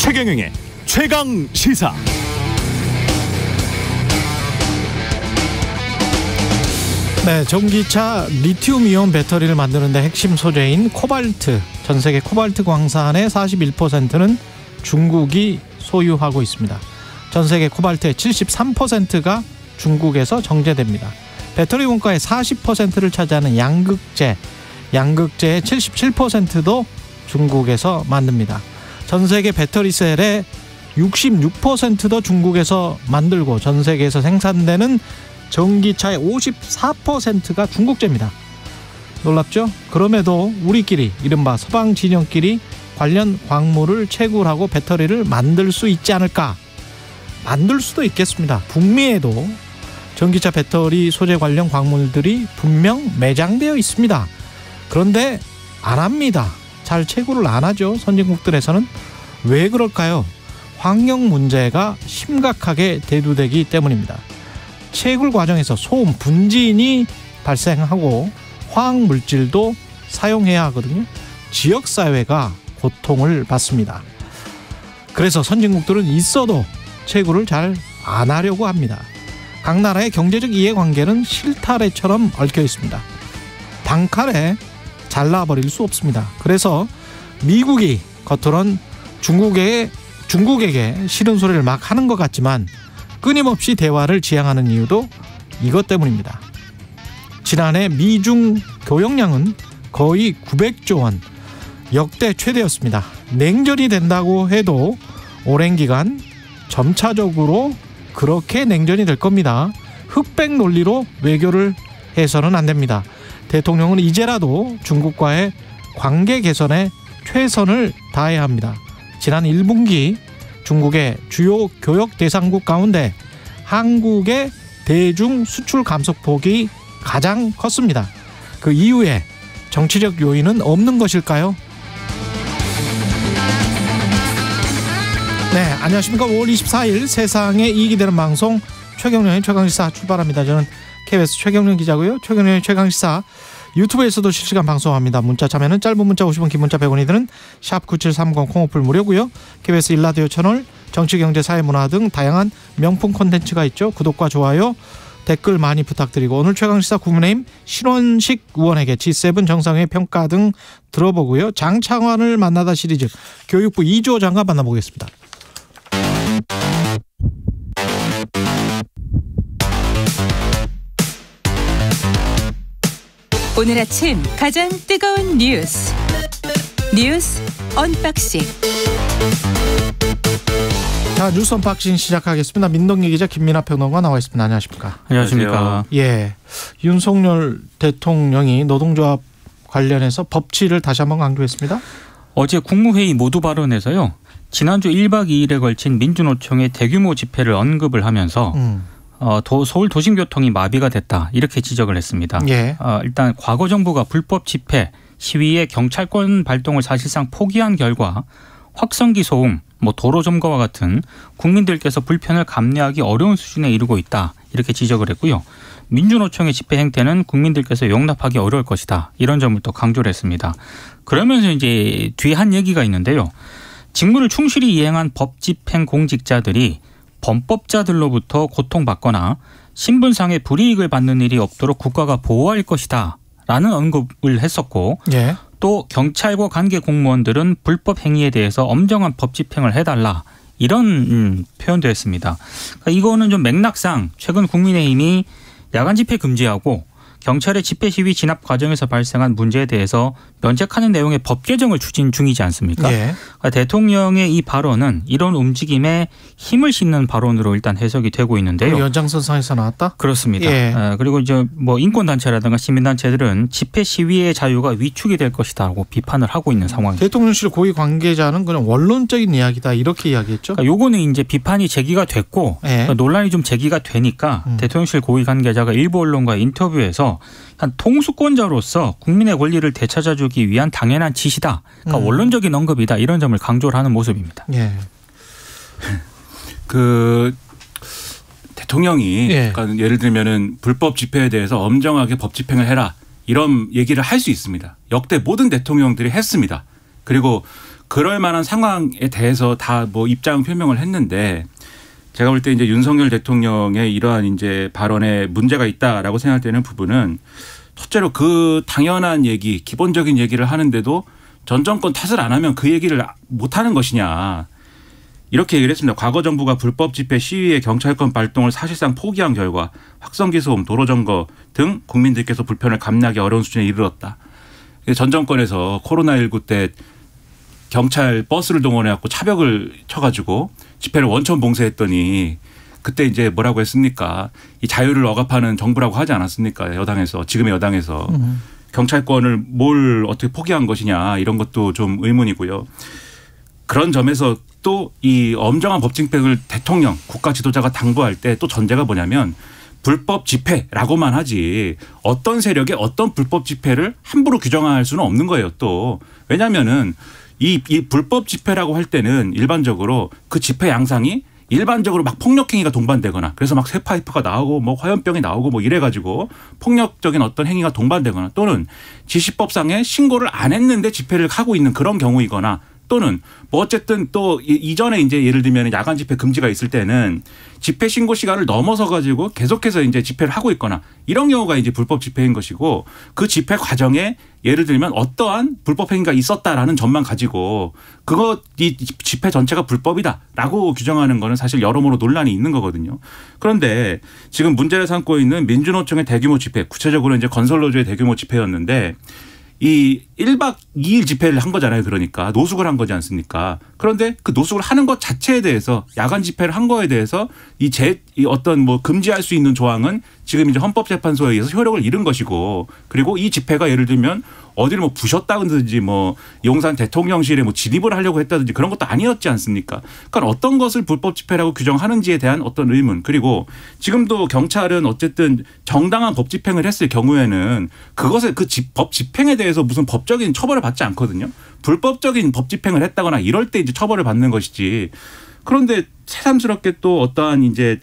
최경영의 최강 시사. 네, 전기차 리튬이온 배터리를 만드는 데 핵심 소재인 코발트, 전 세계 코발트 광산의 41%는 중국이 소유하고 있습니다. 전 세계 코발트의 73%가 중국에서 정제됩니다. 배터리 원가의 40%를 차지하는 양극재의 77%도 중국에서 만듭니다. 전 세계 배터리 셀의 66%도 중국에서 만들고 전 세계에서 생산되는 전기차의 54%가 중국제입니다. 놀랍죠? 그럼에도 우리끼리, 이른바 서방 진영끼리 관련 광물을 채굴하고 배터리를 만들 수 있지 않을까? 만들 수도 있겠습니다. 북미에도 전기차 배터리 소재 관련 광물들이 분명 매장되어 있습니다. 그런데 안 합니다. 잘 채굴을 안 하죠. 선진국들에서는. 왜 그럴까요? 환경 문제가 심각하게 대두되기 때문입니다. 채굴 과정에서 소음, 분진이 발생하고 화학물질도 사용해야 하거든요. 지역사회가 고통을 받습니다. 그래서 선진국들은 있어도 채굴을 잘 안 하려고 합니다. 각 나라의 경제적 이해관계는 실타래처럼 얽혀 있습니다. 단칼에 잘라버릴 수 없습니다. 그래서 미국이 겉으론 중국에게 싫은 소리를 막 하는 것 같지만 끊임없이 대화를 지향하는 이유도 이것 때문입니다. 지난해 미중 교역량은 거의 900조 원, 역대 최대였습니다. 냉전이 된다고 해도 오랜 기간 점차적으로 그렇게 냉전이 될 겁니다. 흑백 논리로 외교를 해서는 안 됩니다. 대통령은 이제라도 중국과의 관계 개선에 최선을 다해야 합니다. 지난 1분기 중국의 주요 교역 대상국 가운데 한국의 대중 수출 감소폭이 가장 컸습니다. 그 이후에 정치적 요인은 없는 것일까요? 네, 안녕하십니까. 5월 24일 세상에 이익이 되는 방송 최경영의 최강시사 출발합니다. 저는 KBS 최경영 기자고요. 최경영의 최강시사 유튜브에서도 실시간 방송합니다. 문자 참여는 짧은 문자 50원, 긴 문자 100원이 드는 샵9730 콩오플 무료고요. KBS 일라디오 채널 정치, 경제, 사회, 문화 등 다양한 명품 콘텐츠가 있죠. 구독과 좋아요, 댓글 많이 부탁드리고 오늘 최강시사 국민의힘 신원식 의원에게 G7 정상회의 평가 등 들어보고요. 장창환을 만나다 시리즈 교육부 이주호 장관 만나보겠습니다. 오늘 아침 가장 뜨거운 뉴스 언박싱. 자, 뉴스 언박싱 시작하겠습니다. 민동기 기자, 김민하 평론가 나와 있습니다. 안녕하십니까? 안녕하십니까? 예, 윤석열 대통령이 노동조합 관련해서 법치를 다시 한번 강조했습니다. 어제 국무회의 모두 발언에서요, 지난주 1박 2일에 걸친 민주노총의 대규모 집회를 언급을 하면서 서울 도심교통이 마비가 됐다, 이렇게 지적을 했습니다. 예. 일단 과거 정부가 불법 집회, 시위에 경찰권 발동을 사실상 포기한 결과 확성기 소음, 도로 점거와 같은 국민들께서 불편을 감내하기 어려운 수준에 이르고 있다, 이렇게 지적을 했고요. 민주노총의 집회 행태는 국민들께서 용납하기 어려울 것이다, 이런 점을 또 강조를 했습니다. 그러면서 이제 뒤에 한 얘기가 있는데요. 직무를 충실히 이행한 법 집행 공직자들이 범법자들로부터 고통받거나 신분상의 불이익을 받는 일이 없도록 국가가 보호할 것이다, 라는 언급을 했었고, 예. 또 경찰과 관계 공무원들은 불법 행위에 대해서 엄정한 법 집행을 해달라, 이런 표현도 했습니다. 그러니까 이거는 좀 맥락상 최근 국민의힘이 야간 집회 금지하고 경찰의 집회 시위 진압 과정에서 발생한 문제에 대해서 면책하는 내용의 법 개정을 추진 중이지 않습니까? 예. 그러니까 대통령의 이 발언은 이런 움직임에 힘을 싣는 발언으로 일단 해석이 되고 있는데요. 연장선상에서 나왔다? 그렇습니다. 예. 그리고 이제 인권단체라든가 시민단체들은 집회 시위의 자유가 위축이 될 것이다라고 비판을 하고 있는 상황입니다. 대통령실 고위 관계자는 그냥 원론적인 이야기다, 이렇게 이야기했죠. 그러니까 요거는 이제 비판이 제기가 됐고, 예. 그러니까 논란이 좀 제기가 되니까 대통령실 고위 관계자가 일부 언론과의 인터뷰에서 한 통수권자로서 국민의 권리를 되찾아주기 위한 당연한 지시다, 그러니까 원론적인 언급이다, 이런 점을 강조를 하는 모습입니다. 예. 대통령이 그러니까 예를 들면은 불법 집회에 대해서 엄정하게 법 집행을 해라, 이런 얘기를 할 수 있습니다. 역대 모든 대통령들이 했습니다. 그리고 그럴 만한 상황에 대해서 다 뭐 입장 표명을 했는데 제가 볼 때 이제 윤석열 대통령의 이러한 이제 발언에 문제가 있다라고 생각되는 부분은 첫째로 그 당연한 얘기, 기본적인 얘기를 하는데도 전 정권 탓을 안 하면 그 얘기를 못 하는 것이냐. 이렇게 얘기를 했습니다. 과거 정부가 불법 집회 시위의 경찰권 발동을 사실상 포기한 결과 확성기 소음, 도로 점거 등 국민들께서 불편을 감내하기 어려운 수준에 이르렀다. 전 정권에서 코로나19 때 경찰 버스를 동원해갖고 차벽을 쳐가지고 집회를 원천 봉쇄했더니 그때 이제 뭐라고 했습니까? 이 자유를 억압하는 정부라고 하지 않았습니까? 여당에서, 지금의 여당에서. 경찰권을 뭘 어떻게 포기한 것이냐 이런 것도 좀 의문이고요. 그런 점에서 또 이 엄정한 법 집행을 대통령, 국가 지도자가 당부할 때 또 전제가 뭐냐면 불법 집회라고만 하지 어떤 세력의 어떤 불법 집회를 함부로 규정할 수는 없는 거예요. 또 왜냐하면은 이 불법 집회라고 할 때는 일반적으로 그 집회 양상이 일반적으로 막 폭력행위가 동반되거나 그래서 막 쇠파이프가 나오고 뭐 화염병이 나오고 뭐 이래가지고 폭력적인 어떤 행위가 동반되거나 또는 지시법상에 신고를 안 했는데 집회를 하고 있는 그런 경우이거나 또는 뭐 어쨌든 또 이전에 이제 예를 들면 야간 집회 금지가 있을 때는 집회 신고 시간을 넘어서 가지고 계속해서 이제 집회를 하고 있거나 이런 경우가 이제 불법 집회인 것이고 그 집회 과정에 예를 들면 어떠한 불법 행위가 있었다라는 점만 가지고 이 집회 전체가 불법이다라고 규정하는 거는 사실 여러모로 논란이 있는 거거든요. 그런데 지금 문제를 삼고 있는 민주노총의 대규모 집회, 구체적으로 이제 건설노조의 대규모 집회였는데 이 1박 2일 집회를 한 거잖아요. 그러니까 노숙을 한 거지 않습니까? 그런데 그 노숙을 하는 것 자체에 대해서 야간 집회를 한 거에 대해서 이 어떤 뭐 금지할 수 있는 조항은 지금 이제 헌법재판소에 의해서 효력을 잃은 것이고 그리고 이 집회가 예를 들면 어디를 뭐 부셨다든지 뭐 용산 대통령실에 뭐 진입을 하려고 했다든지 그런 것도 아니었지 않습니까? 그러니까 어떤 것을 불법 집회라고 규정하는지에 대한 어떤 의문 그리고 지금도 경찰은 어쨌든 정당한 법 집행을 했을 경우에는 그것을 법 집행에 대해서 무슨 법적인 처벌을 받지 않거든요. 불법적인 법 집행을 했다거나 이럴 때 이제 처벌을 받는 것이지. 그런데 새삼스럽게 또 어떠한 이제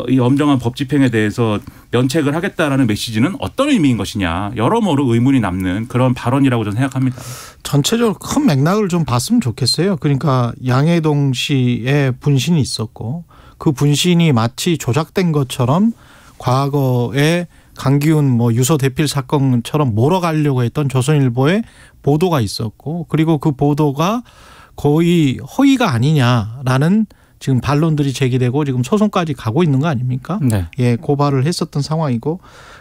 이 엄정한 법 집행에 대해서 면책을 하겠다라는 메시지는 어떤 의미인 것이냐 여러모로 의문이 남는 그런 발언이라고 저는 생각합니다. 전체적으로 큰 맥락을 좀 봤으면 좋겠어요. 그러니까 양해동 씨의 분신이 있었고 그 분신이 마치 조작된 것처럼 과거에 강기훈 뭐 유서 대필 사건처럼 몰아가려고 했던 조선일보의 보도가 있었고 그리고 그 보도가 거의 허위가 아니냐라는 지금 반론들이 제기되고 지금 소송까지 가고 있는 거 아닙니까? 네. 예, 고발을 했었던 상황이고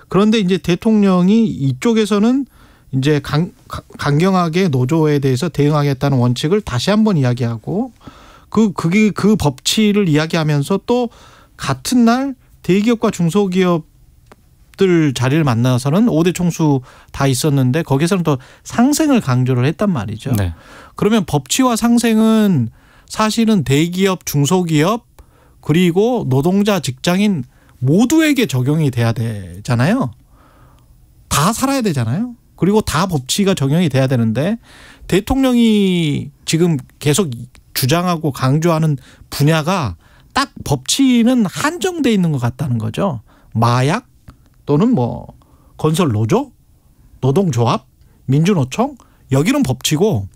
그런데 이제 대통령이 이쪽에서는 이제 강경하게 노조에 대해서 대응하겠다는 원칙을 다시 한번 이야기하고 그 법치를 이야기하면서 또 같은 날 대기업과 중소기업 들 자리를 만나서는 5대 총수 다 있었는데 거기서는 또 상생을 강조를 했단 말이죠. 네. 그러면 법치와 상생은 사실은 대기업, 중소기업 그리고 노동자, 직장인 모두에게 적용이 돼야 되잖아요. 다 살아야 되잖아요. 그리고 다 법치가 적용이 돼야 되는데 대통령이 지금 계속 주장하고 강조하는 분야가 딱 법치는 한정돼 있는 것 같다는 거죠. 마약 또는 뭐 건설 노조, 노동조합, 민주노총 여기는 법치고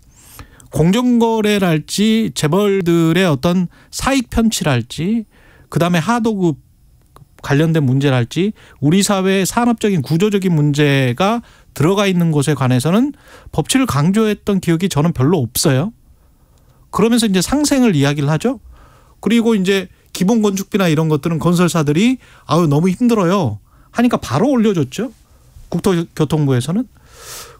공정거래랄지 재벌들의 어떤 사익 편취랄지 그다음에 하도급 관련된 문제랄지 우리 사회의 산업적인 구조적인 문제가 들어가 있는 것에 관해서는 법치를 강조했던 기억이 저는 별로 없어요. 그러면서 이제 상생을 이야기를 하죠. 그리고 이제 기본 건축비나 이런 것들은 건설사들이 아유 너무 힘들어요. 하니까 바로 올려줬죠. 국토교통부에서는.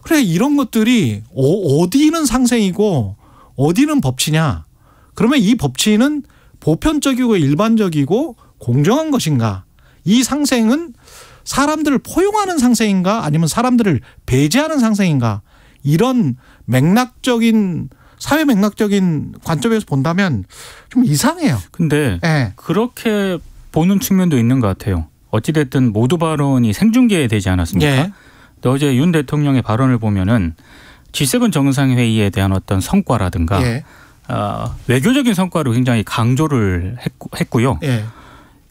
그래 이런 것들이 어디는 상생이고 어디는 법치냐. 그러면 이 법치는 보편적이고 일반적이고 공정한 것인가. 이 상생은 사람들을 포용하는 상생인가 아니면 사람들을 배제하는 상생인가. 이런 맥락적인 사회 맥락적인 관점에서 본다면 좀 이상해요. 근데 네. 그렇게 보는 측면도 있는 것 같아요. 어찌됐든 모두 발언이 생중계되지 않았습니까? 예. 어제 윤 대통령의 발언을 보면은 G7 정상회의에 대한 어떤 성과라든가 예. 외교적인 성과를 굉장히 강조를 했고요. 예.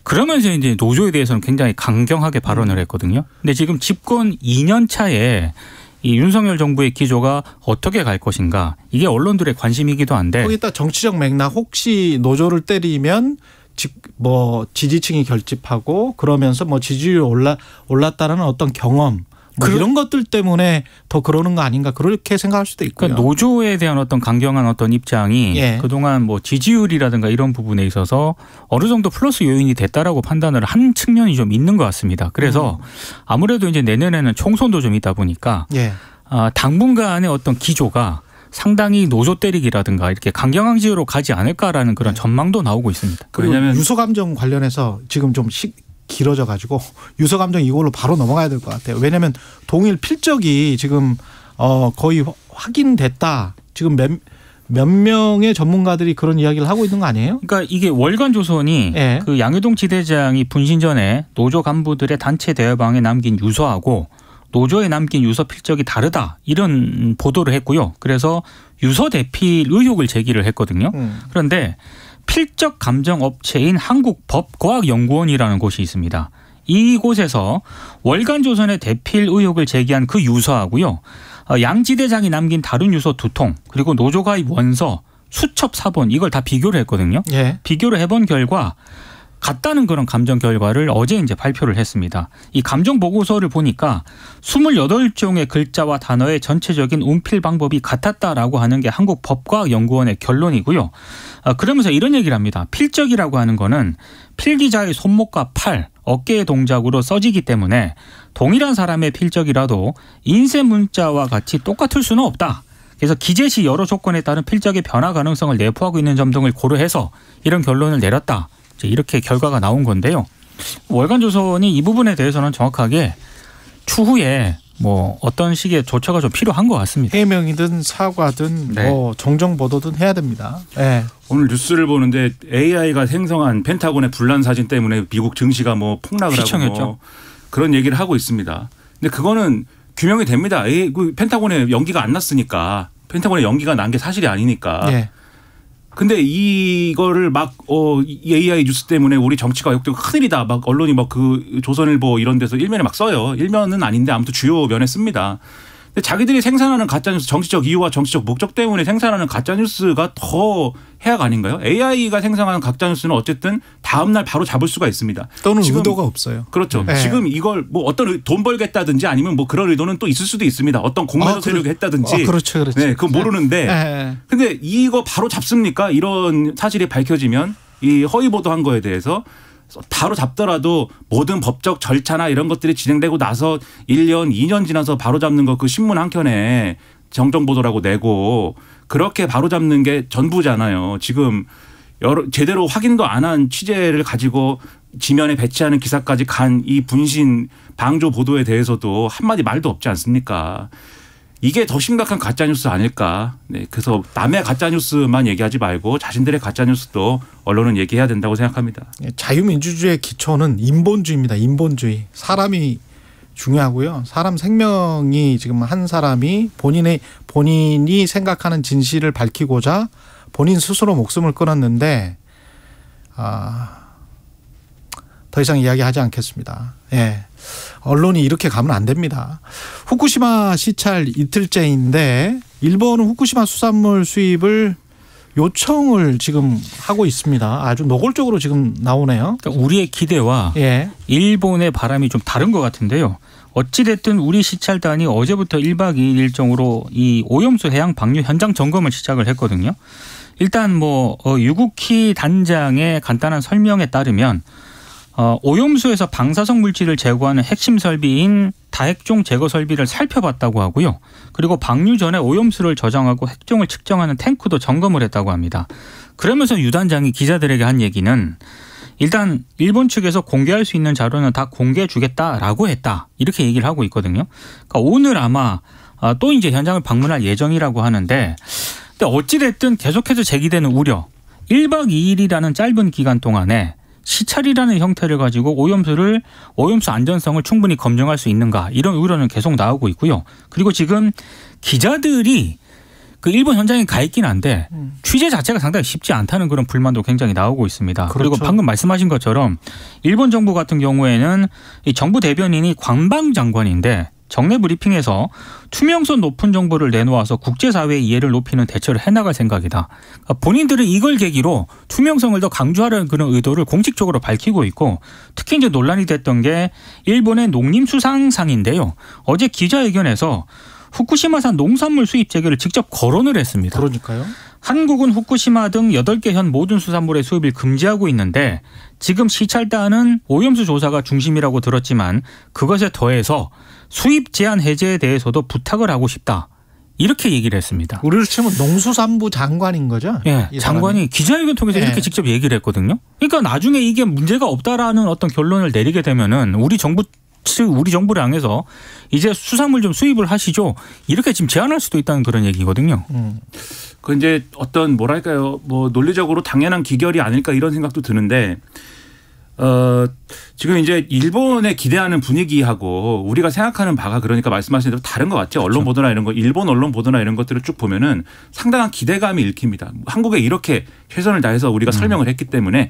그러면서 이제 노조에 대해서는 굉장히 강경하게 발언을 했거든요. 근데 지금 집권 2년 차에 이 윤석열 정부의 기조가 어떻게 갈 것인가 이게 언론들의 관심이기도 한데 거기다 정치적 맥락 혹시 노조를 때리면 지지층이 결집하고 그러면서 지지율이 올랐다는 어떤 경험 이런 것들 때문에 더 그러는 거 아닌가 그렇게 생각할 수도 있고요. 그러니까 노조에 대한 어떤 강경한 어떤 입장이 그동안 지지율이라든가 이런 부분에 있어서 어느 정도 플러스 요인이 됐다라고 판단을 한 측면이 좀 있는 것 같습니다. 그래서 아무래도 이제 내년에는 총선도 좀 있다 보니까 당분간의 어떤 기조가 상당히 노조 때리기라든가 이렇게 강경한 지으로 가지 않을까라는 그런 전망도 나오고 있습니다. 왜냐하면 유서감정 관련해서 지금 좀 길어져 가지고 유서감정 이걸로 바로 넘어가야 될 것 같아요. 왜냐하면 동일 필적이 지금 거의 확인됐다. 지금 몇 명의 전문가들이 그런 이야기를 하고 있는 거 아니에요? 그러니까 이게 월간조선이 그 양효동 지대장이 분신 전에 노조 간부들의 단체 대화방에 남긴 유서하고 노조에 남긴 유서 필적이 다르다 이런 보도를 했고요. 그래서 유서 대필 의혹을 제기를 했거든요. 그런데 필적 감정 업체인 한국법과학연구원이라는 곳이 있습니다. 이곳에서 월간조선의 대필 의혹을 제기한 그 유서하고요. 양 지대장이 남긴 다른 유서 2통 그리고 노조 가입 원서 수첩 사본 이걸 다 비교를 했거든요. 비교를 해본 결과 같다는 그런 감정 결과를 어제 이제 발표를 했습니다. 이 감정 보고서를 보니까 28종의 글자와 단어의 전체적인 운필 방법이 같았다라고 하는 게 한국법과학연구원의 결론이고요. 그러면서 이런 얘기를 합니다. 필적이라고 하는 거는 필기자의 손목과 팔, 어깨의 동작으로 써지기 때문에 동일한 사람의 필적이라도 인쇄 문자와 같이 똑같을 수는 없다. 그래서 기재 시 여러 조건에 따른 필적의 변화 가능성을 내포하고 있는 점 등을 고려해서 이런 결론을 내렸다. 이렇게 결과가 나온 건데요. 월간조선이 이 부분에 대해서는 정확하게 추후에 어떤 식의 조처가 좀 필요한 것 같습니다. 해명이든 사과든 정정 보도든 해야 됩니다. 오늘 뉴스를 보는데 AI가 생성한 펜타곤의 분란 사진 때문에 미국 증시가 폭락을 하고 그런 얘기를 하고 있습니다. 근데 그거는 규명이 됩니다. 펜타곤에 연기가 안 났으니까 펜타곤에 연기가 난 게 사실이 아니니까. 근데 이거를 AI 뉴스 때문에 우리 정치가 역대로 큰일이다. 언론이 그 조선일보 이런 데서 일면에 써요. 일면은 아닌데 아무튼 주요 면에 씁니다. 근데 자기들이 생산하는 가짜뉴스 정치적 이유와 정치적 목적 때문에 생산하는 가짜뉴스가 더 해악 아닌가요? AI가 생성하는 가짜뉴스는 어쨌든 다음 날 바로 잡을 수가 있습니다. 또는 의도가 없어요. 그렇죠. 지금 이걸 어떤 돈 벌겠다든지 아니면 그런 의도는 또 있을 수도 있습니다. 어떤 공매도 세력이 했다든지. 그렇죠. 네, 그건 모르는데. 근데 이거 바로 잡습니까? 이런 사실이 밝혀지면 이 허위 보도한 거에 대해서 바로 잡더라도 모든 법적 절차나 이런 것들이 진행되고 나서 1년, 2년 지나서 바로 잡는 거 그 신문 한 켠에 정정 보도라고 내고 그렇게 바로 잡는 게 전부잖아요. 지금 제대로 확인도 안 한 취재를 가지고 지면에 배치하는 기사까지 간 이 분신 방조 보도에 대해서도 한마디 말도 없지 않습니까? 이게 더 심각한 가짜뉴스 아닐까. 네, 그래서 남의 가짜뉴스만 얘기하지 말고 자신들의 가짜뉴스도 언론은 얘기해야 된다고 생각합니다. 자유민주주의의 기초는 인본주의입니다. 인본주의. 사람이 중요하고요. 사람 생명이 지금 한 사람이 본인이 생각하는 진실을 밝히고자 본인 스스로 목숨을 끊었는데 더 이상 이야기하지 않겠습니다. 언론이 이렇게 가면 안 됩니다. 후쿠시마 시찰 이틀째인데 일본은 후쿠시마 수산물 수입을 요청을 지금 하고 있습니다. 아주 노골적으로 지금 나오네요. 그러니까 우리의 기대와 일본의 바람이 좀 다른 것 같은데요. 어찌됐든 우리 시찰단이 어제부터 1박 2일 일정으로 이 오염수 해양 방류 현장 점검을 시작을 했거든요. 일단 유국희 단장의 간단한 설명에 따르면 오염수에서 방사성 물질을 제거하는 핵심 설비인 다핵종 제거 설비를 살펴봤다고 하고요. 그리고 방류 전에 오염수를 저장하고 핵종을 측정하는 탱크도 점검을 했다고 합니다. 그러면서 유 단장이 기자들에게 한 얘기는 일단 일본 측에서 공개할 수 있는 자료는 다 공개해 주겠다라고 했다. 이렇게 얘기를 하고 있거든요. 그러니까 오늘 아마 또 이제 현장을 방문할 예정이라고 하는데 근데 어찌됐든 계속해서 제기되는 우려 1박 2일이라는 짧은 기간 동안에 시찰이라는 형태를 가지고 오염수 안전성을 충분히 검증할 수 있는가 이런 우려는 계속 나오고 있고요. 그리고 지금 기자들이 그 일본 현장에 가 있긴 한데 취재 자체가 상당히 쉽지 않다는 그런 불만도 굉장히 나오고 있습니다. 그렇죠. 그리고 방금 말씀하신 것처럼 일본 정부 같은 경우에는 이 정부 대변인이 관방장관인데 정례 브리핑에서 투명성 높은 정보를 내놓아서 국제사회의 이해를 높이는 대처를 해나갈 생각이다. 그러니까 본인들은 이걸 계기로 투명성을 더 강조하려는 그런 의도를 공식적으로 밝히고 있고 특히 이제 논란이 됐던 게 일본의 농림수산상인데요. 어제 기자회견에서 후쿠시마산 농산물 수입 재개를 직접 거론을 했습니다. 그러니까요. 한국은 후쿠시마 등 8개 현 모든 수산물의 수입을 금지하고 있는데 지금 시찰단은 오염수 조사가 중심이라고 들었지만 그것에 더해서 수입 제한 해제에 대해서도 부탁을 하고 싶다. 이렇게 얘기를 했습니다. 우리로 치면 농수산부 장관인 거죠? 네, 장관이 기자회견 통해서 이렇게 직접 얘기를 했거든요. 그러니까 나중에 이게 문제가 없다라는 어떤 결론을 내리게 되면은 우리 정부를 향해서 이제 수산물 좀 수입을 하시죠. 이렇게 지금 제안할 수도 있다는 그런 얘기거든요. 그 이제 어떤 뭐랄까요, 뭐 논리적으로 당연한 기결이 아닐까 이런 생각도 드는데, 지금 이제 일본에 기대하는 분위기하고 우리가 생각하는 바가 그러니까 말씀하신 대로 다른 것 같죠. 언론 보도나 이런 거, 일본 언론 보도나 이런 것들을 쭉 보면은 상당한 기대감이 읽힙니다. 한국에 이렇게 최선을 다해서 우리가 설명을 했기 때문에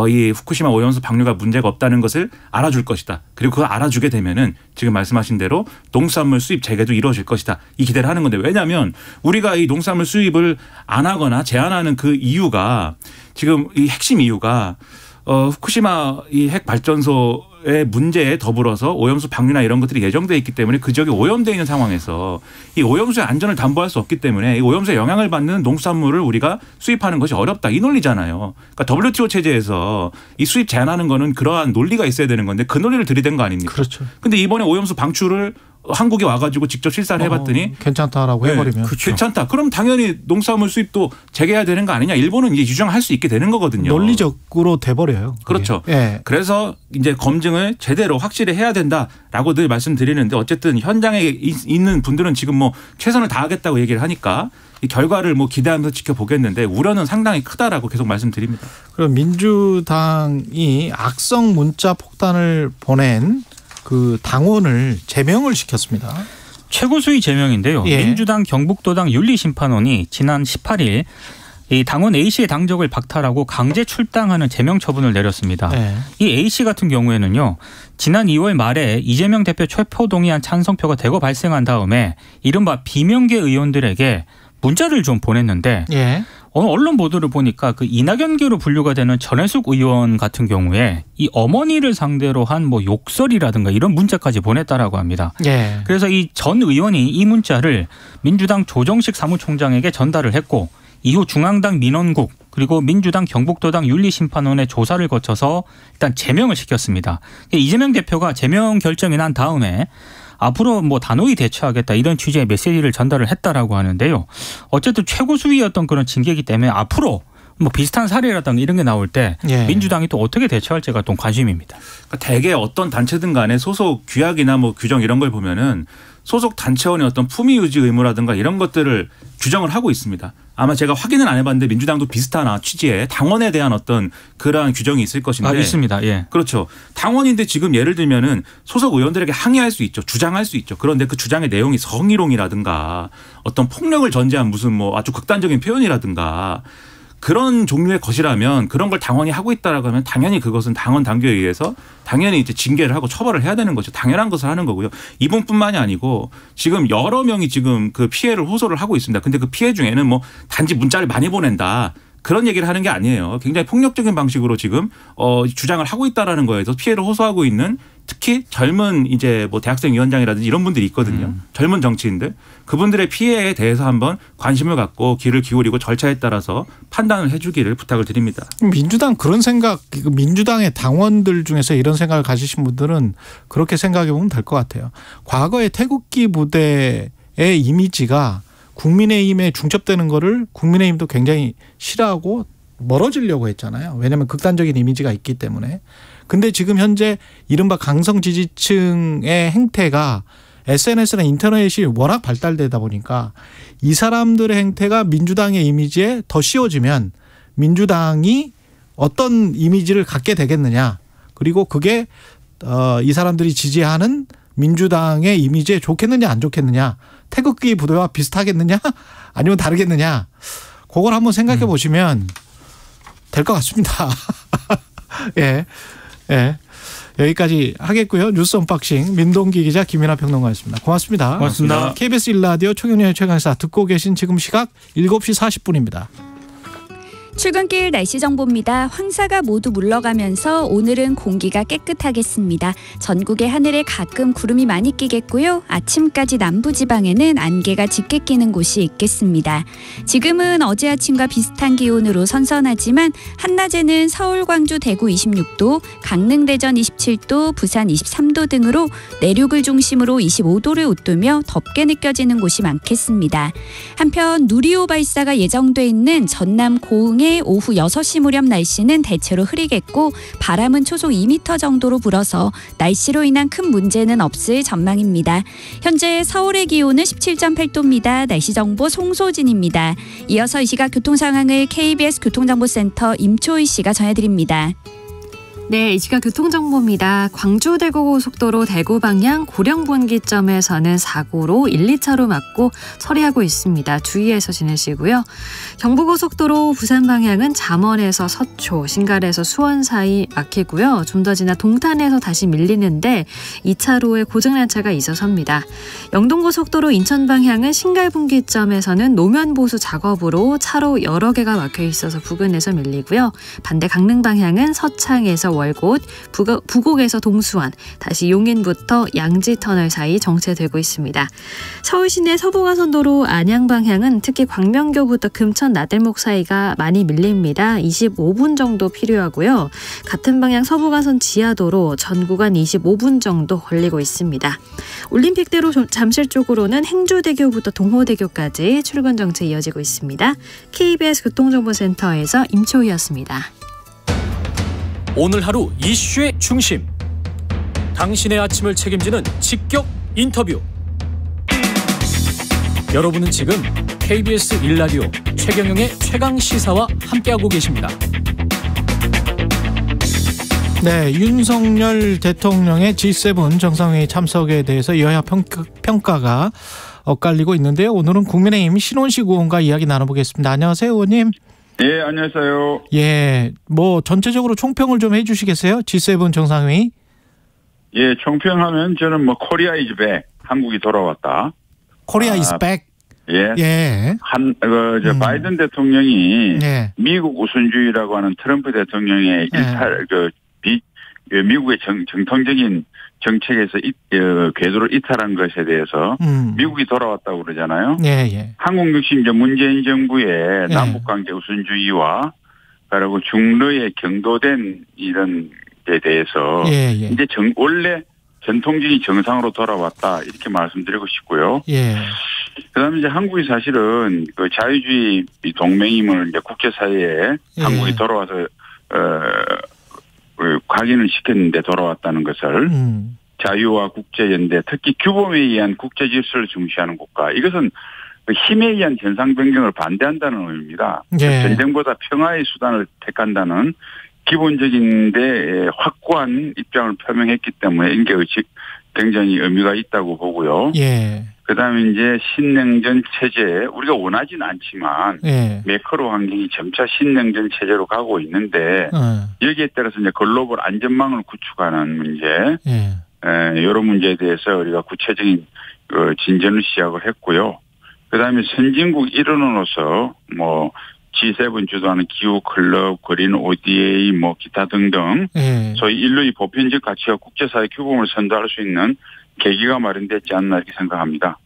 이 후쿠시마 오염수 방류가 문제가 없다는 것을 알아줄 것이다. 그리고 그걸 알아주게 되면은 지금 말씀하신 대로 농산물 수입 재개도 이루어질 것이다. 이 기대를 하는 건데 왜냐하면 우리가 이 농산물 수입을 안 하거나 제한하는 그 이유가 지금 이 핵심 이유가 후쿠시마 이 핵 발전소의 문제에 더불어서 오염수 방류나 이런 것들이 예정돼 있기 때문에 그 지역이 오염돼 있는 상황에서 이 오염수의 안전을 담보할 수 없기 때문에 이 오염수에 영향을 받는 농산물을 우리가 수입하는 것이 어렵다. 이 논리잖아요. 그러니까 WTO 체제에서 이 수입 제한하는 거는 그러한 논리가 있어야 되는 건데 그 논리를 들이댄 거 아닙니까? 그렇죠. 근데 이번에 오염수 방출을 한국에 와가지고 직접 실사를 해봤더니 괜찮다라고 해버리면. 그렇죠. 괜찮다. 그럼 당연히 농산물 수입도 재개해야 되는 거 아니냐. 일본은 이제 유정할 수 있게 되는 거거든요. 논리적으로 돼버려요. 그게. 그렇죠. 예. 그래서 이제 검증을 제대로 확실히 해야 된다라고 늘 말씀드리는데 어쨌든 현장에 있는 분들은 지금 뭐 최선을 다하겠다고 얘기를 하니까 이 결과를 뭐 기대하면서 지켜보겠는데 우려는 상당히 크다라고 계속 말씀드립니다. 그럼 민주당이 악성 문자 폭탄을 보낸 그 당원을 제명을 시켰습니다. 최고수위 제명인데요. 예. 민주당 경북도당 윤리심판원이 지난 18일 이 당원 A씨의 당적을 박탈하고 강제 출당하는 제명 처분을 내렸습니다. 예. 이 A씨 같은 경우에는요. 지난 2월 말에 이재명 대표 체포동의안 찬성표가 대거 발생한 다음에 이른바 비명계 의원들에게 문자를 좀 보냈는데 예. 언론 보도를 보니까 그 이낙연계로 분류가 되는 전해숙 의원 같은 경우에 이 어머니를 상대로 한 뭐 욕설이라든가 이런 문자까지 보냈다라고 합니다. 예. 그래서 이 전 의원이 이 문자를 민주당 조정식 사무총장에게 전달을 했고 이후 중앙당 민원국 그리고 민주당 경북도당 윤리심판원의 조사를 거쳐서 일단 제명을 시켰습니다. 이재명 대표가 제명 결정이 난 다음에 앞으로 뭐 단호히 대처하겠다 이런 취지의 메시지를 전달을 했다라고 하는데요. 어쨌든 최고수위였던 그런 징계이기 때문에 앞으로 뭐 비슷한 사례라든가 이런 게 나올 때 예. 민주당이 또 어떻게 대처할지가 또 관심입니다. 그러니까 대개 어떤 단체든 간에 소속 규약이나 뭐 규정 이런 걸 보면은 소속 단체원의 어떤 품위 유지 의무라든가 이런 것들을 규정을 하고 있습니다. 아마 제가 확인은 안 해봤는데 민주당도 비슷한 취지의 당원에 대한 어떤 그러한 규정이 있을 것인데. 있습니다. 예. 그렇죠. 당원인데 지금 예를 들면은 소속 의원들에게 항의할 수 있죠. 주장할 수 있죠. 그런데 그 주장의 내용이 성희롱이라든가 어떤 폭력을 전제한 무슨 뭐 아주 극단적인 표현이라든가 그런 종류의 것이라면 그런 걸 당원이 하고 있다라고 하면 당연히 그것은 당원 당규에 의해서 당연히 이제 징계를 하고 처벌을 해야 되는 거죠. 당연한 것을 하는 거고요. 이분뿐만이 아니고 지금 여러 명이 지금 그 피해를 호소를 하고 있습니다. 근데 그 피해 중에는 뭐 단지 문자를 많이 보낸다. 그런 얘기를 하는 게 아니에요. 굉장히 폭력적인 방식으로 지금 주장을 하고 있다라는 거에서 피해를 호소하고 있는 특히 젊은 이제 뭐 대학생 위원장이라든지 이런 분들이 있거든요. 젊은 정치인들. 그분들의 피해에 대해서 한번 관심을 갖고 귀를 기울이고 절차에 따라서 판단을 해 주기를 부탁을 드립니다. 민주당 그런 생각, 민주당의 당원들 중에서 이런 생각을 가지신 분들은 그렇게 생각해 보면 될 것 같아요. 과거에 태극기 부대의 이미지가 국민의힘에 중첩되는 거를 국민의힘도 굉장히 싫어하고 멀어지려고 했잖아요. 왜냐하면 극단적인 이미지가 있기 때문에. 근데 지금 현재 이른바 강성 지지층의 행태가 SNS나 인터넷이 워낙 발달되다 보니까 이 사람들의 행태가 민주당의 이미지에 더 씌워지면 민주당이 어떤 이미지를 갖게 되겠느냐. 그리고 그게 이 사람들이 지지하는 민주당의 이미지에 좋겠느냐 안 좋겠느냐. 태극기 부대와 비슷하겠느냐 아니면 다르겠느냐. 그걸 한번 생각해 보시면 될 것 같습니다. 예. 예. 여기까지 하겠고요. 뉴스 언박싱 민동기 기자 김민하 평론가였습니다. 고맙습니다. 고맙습니다. KBS 1라디오 최경영의 최강시사 듣고 계신 지금 시각 7시 40분입니다. 출근길 날씨 정보입니다. 황사가 모두 물러가면서 오늘은 공기가 깨끗하겠습니다. 전국의 하늘에 가끔 구름이 많이 끼겠고요. 아침까지 남부지방에는 안개가 짙게 끼는 곳이 있겠습니다. 지금은 어제 아침과 비슷한 기온으로 선선하지만 한낮에는 서울, 광주, 대구 26도, 강릉, 대전 27도, 부산 23도 등으로 내륙을 중심으로 25도를 웃도며 덥게 느껴지는 곳이 많겠습니다. 한편 누리호 발사가 예정돼 있는 전남 고흥의 오후 6시 무렵 날씨는 대체로 흐리겠고 바람은 초속 2m 정도로 불어서 날씨로 인한 큰 문제는 없을 전망입니다. 현재 서울의 기온은 17.8도입니다. 날씨 정보 송소진입니다. 이어서 이 시각 교통 상황을 KBS 교통정보센터 임초희 씨가 전해드립니다. 네, 이 시각 교통정보입니다. 광주 대구고속도로 대구 방향 고령분기점에서는 사고로 1, 2차로 막고 처리하고 있습니다. 주의해서 지내시고요. 경부고속도로 부산 방향은 잠원에서 서초, 신갈에서 수원 사이 막히고요. 좀 더 지나 동탄에서 다시 밀리는데 2차로에 고장난 차가 있어서입니다. 영동고속도로 인천 방향은 신갈분기점에서는 노면보수 작업으로 차로 여러 개가 막혀 있어서 부근에서 밀리고요. 반대 강릉 방향은 서창에서 월곶, 부곡에서 동수원, 다시 용인부터 양지터널 사이 정체되고 있습니다. 서울 시내 서부가선도로 안양 방향은 특히 광명교부터 금천 나들목 사이가 많이 밀립니다. 25분 정도 필요하고요. 같은 방향 서부가선 지하도로 전 구간 25분 정도 걸리고 있습니다. 올림픽대로 잠실 쪽으로는 행주대교부터 동호대교까지 출근 정체 이어지고 있습니다. KBS 교통정보센터에서 임초희였습니다. 오늘 하루 이슈의 중심. 당신의 아침을 책임지는 직격 인터뷰. 여러분은 지금 KBS 1라디오 최경영의 최강시사와 함께하고 계십니다. 네, 윤석열 대통령의 G7 정상회의 참석에 대해서 여야 평가가 엇갈리고 있는데요. 오늘은 국민의힘 신원식 의원과 이야기 나눠보겠습니다. 안녕하세요, 의원님. 예, 안녕하세요. 예, 뭐 전체적으로 총평을 좀 해주시겠어요? G7 정상회의. 예, 총평하면 저는 뭐 코리아 이즈 백, 한국이 돌아왔다. 코리아 이즈 백. 예. 예. 바이든 대통령이 예. 미국 우선주의라고 하는 트럼프 대통령의 미국의 정통적인 정책에서 궤도를 이탈한 것에 대해서 미국이 돌아왔다고 그러잖아요. 예, 예. 한국 역시 이제 문재인 정부의 남북관계 우선주의와 그리고 중러의 경도된 이런 데 대해서 이제 원래 전통적인 정상으로 돌아왔다 이렇게 말씀드리고 싶고요. 예. 그다음에 이제 한국이 사실은 그 자유주의 동맹임을 이제 국제사회에 한국이 돌아와서 각인을 시켰는데 돌아왔다는 것을 자유와 국제연대, 특히 규범에 의한 국제 질서를 중시하는 국가. 이것은 힘에 의한 현상 변경을 반대한다는 의미입니다. 예. 전쟁보다 평화의 수단을 택한다는 기본적인데 확고한 입장을 표명했기 때문에 이게 굉장히 의미가 있다고 보고요. 예. 그다음에 이제 신냉전 체제 우리가 원하진 않지만 매크로 환경이 점차 신냉전 체제로 가고 있는데 여기에 따라서 이제 글로벌 안전망을 구축하는 문제, 이런 문제에 대해서 우리가 구체적인 진전을 시작을 했고요. 그다음에 선진국 일원으로서 뭐 G7 주도하는 기후 클럽, 그린 ODA 뭐 기타 등등 소위 인류의 보편적 가치와 국제사회 규범을 선도할 수 있는 계기가 마련됐지 않나 이렇게 생각합니다.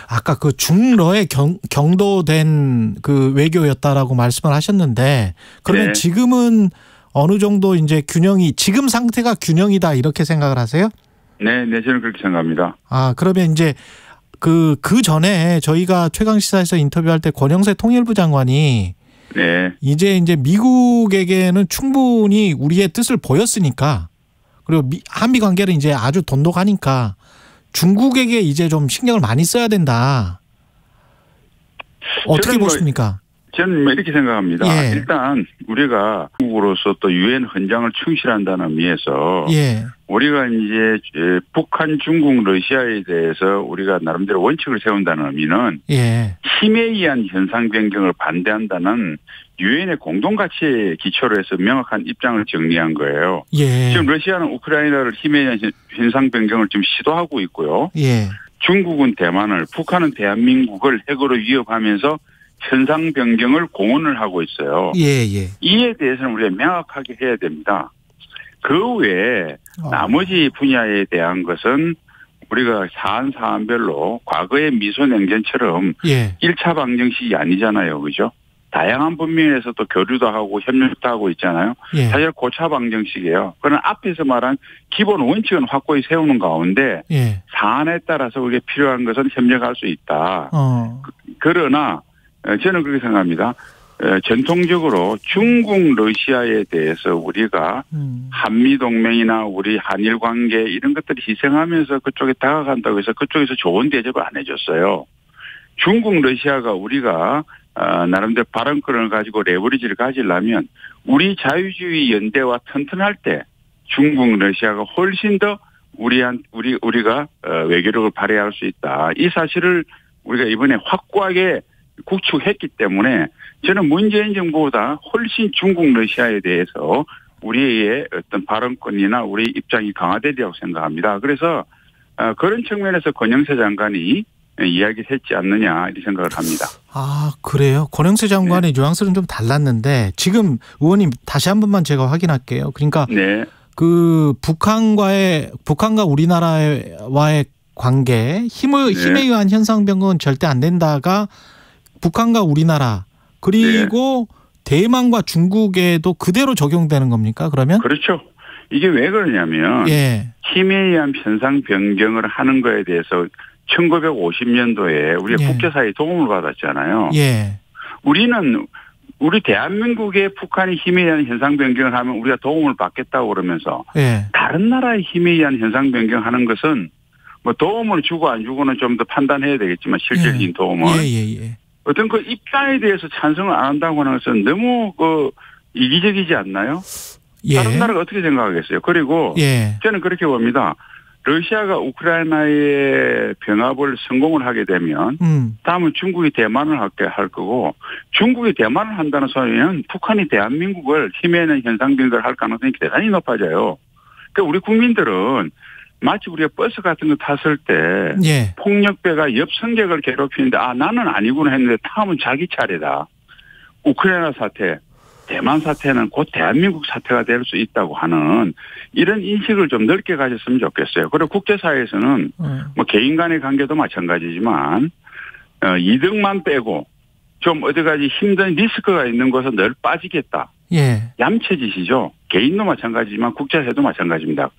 아까 그 중러에 경도된 그 외교였다라고 말씀을 하셨는데 그러면 지금은 어느 정도 이제 지금 상태가 균형이다 이렇게 생각을 하세요? 네, 저는 그렇게 생각합니다. 아, 그러면 이제 그 전에 저희가 최강시사에서 인터뷰할 때 권영세 통일부 장관이 이제 미국에게는 충분히 우리의 뜻을 보였으니까 그리고 한미 관계는 이제 아주 돈독하니까 중국에게 이제 좀 신경을 많이 써야 된다. 어떻게 보십니까? 저는 이렇게 생각합니다. 예. 일단 우리가 한국으로서 또 유엔 헌장을 충실한다는 의미에서 예. 우리가 이제 북한, 중국, 러시아에 대해서 우리가 나름대로 원칙을 세운다는 의미는 예. 힘에 의한 현상 변경을 반대한다는 유엔의 공동가치에 기초로 해서 명확한 입장을 정리한 거예요. 예. 지금 러시아는 우크라이나를 힘에 의한 현상 변경을 지금 시도하고 있고요. 예. 중국은 대만을, 북한은 대한민국을 핵으로 위협하면서 현상 변경을 공언을 하고 있어요. 예. 이에 대해서는 우리가 명확하게 해야 됩니다. 그 외에 나머지 분야에 대한 것은 우리가 사안별로 과거의 미소냉전처럼 예. 1차 방정식이 아니잖아요. 그죠? 다양한 분야에서도 교류도 하고 협력도 하고 있잖아요. 예. 사실 고차 방정식이에요. 그러나 앞에서 말한 기본 원칙은 확고히 세우는 가운데 예. 사안에 따라서 우리가 필요한 것은 협력할 수 있다. 그러나 저는 그렇게 생각합니다. 전통적으로 중국, 러시아에 대해서 우리가 한미동맹이나 우리 한일 관계 이런 것들을 희생하면서 그쪽에 다가간다고 해서 그쪽에서 좋은 대접을 안 해줬어요. 중국, 러시아가 우리가 나름대로 발언권을 가지고 레버리지를 가지려면 우리 자유주의 연대와 튼튼할 때 중국, 러시아가 훨씬 더 우리가 외교력을 발휘할 수 있다. 이 사실을 우리가 이번에 확고하게 구축했기 때문에 저는 문재인 정부보다 훨씬 중국, 러시아에 대해서 우리의 어떤 발언권이나 우리 입장이 강화되리라고 생각합니다. 그래서 그런 측면에서 권영세 장관이 이야기를 했지 않느냐 이렇게 생각을 합니다. 아, 그래요? 권영세 장관의 네. 뉘앙스는 좀 달랐는데 지금 의원님 다시 한 번만 제가 확인할게요. 그러니까 네. 그 북한과 우리나라와의 관계 힘에 의한 현상 변경은 절대 안 된다가 북한과 우리나라 그리고 대만과 중국에도 그대로 적용되는 겁니까? 그러면? 그렇죠. 이게 왜 그러냐면 예. 힘에 의한 현상 변경을 하는 거에 대해서 1950년도에 우리가 예. 국제사회의 도움을 받았잖아요. 예. 우리 대한민국의 북한이 힘에 의한 현상 변경을 하면 우리가 도움을 받겠다고 그러면서 예. 다른 나라의 힘에 의한 현상 변경하는 것은 뭐 도움을 주고 안 주고는 좀 더 판단해야 되겠지만 실질적인 도움을. 예. 어떤 그 입장에 대해서 찬성을 안 한다고 하는 것은 너무 이기적이지 않나요? 예. 다른 나라가 어떻게 생각하겠어요? 그리고 예. 저는 그렇게 봅니다. 러시아가 우크라이나의 병합을 성공을 하게 되면 다음은 중국이 대만을 할 거고 중국이 대만을 한다는 소리는 북한이 대한민국을 힘에 있는 현상 변경을 할 가능성이 대단히 높아져요. 그러니까 우리 국민들은 마치 우리가 버스 같은 거 탔을 때 예. 폭력배가 옆 승객을 괴롭히는데 나는 아니구나 했는데 다음은 자기 차례다. 우크라이나 사태, 대만 사태는 곧 대한민국 사태가 될 수 있다고 하는 이런 인식을 좀 넓게 가졌으면 좋겠어요. 그리고 국제사회에서는 뭐 개인 간의 관계도 마찬가지지만 이득만 빼고 좀 어디까지 힘든 리스크가 있는 곳은 늘 빠지겠다. 예. 얌체짓이죠. 개인도 마찬가지지만 국제사회도 마찬가지입니다.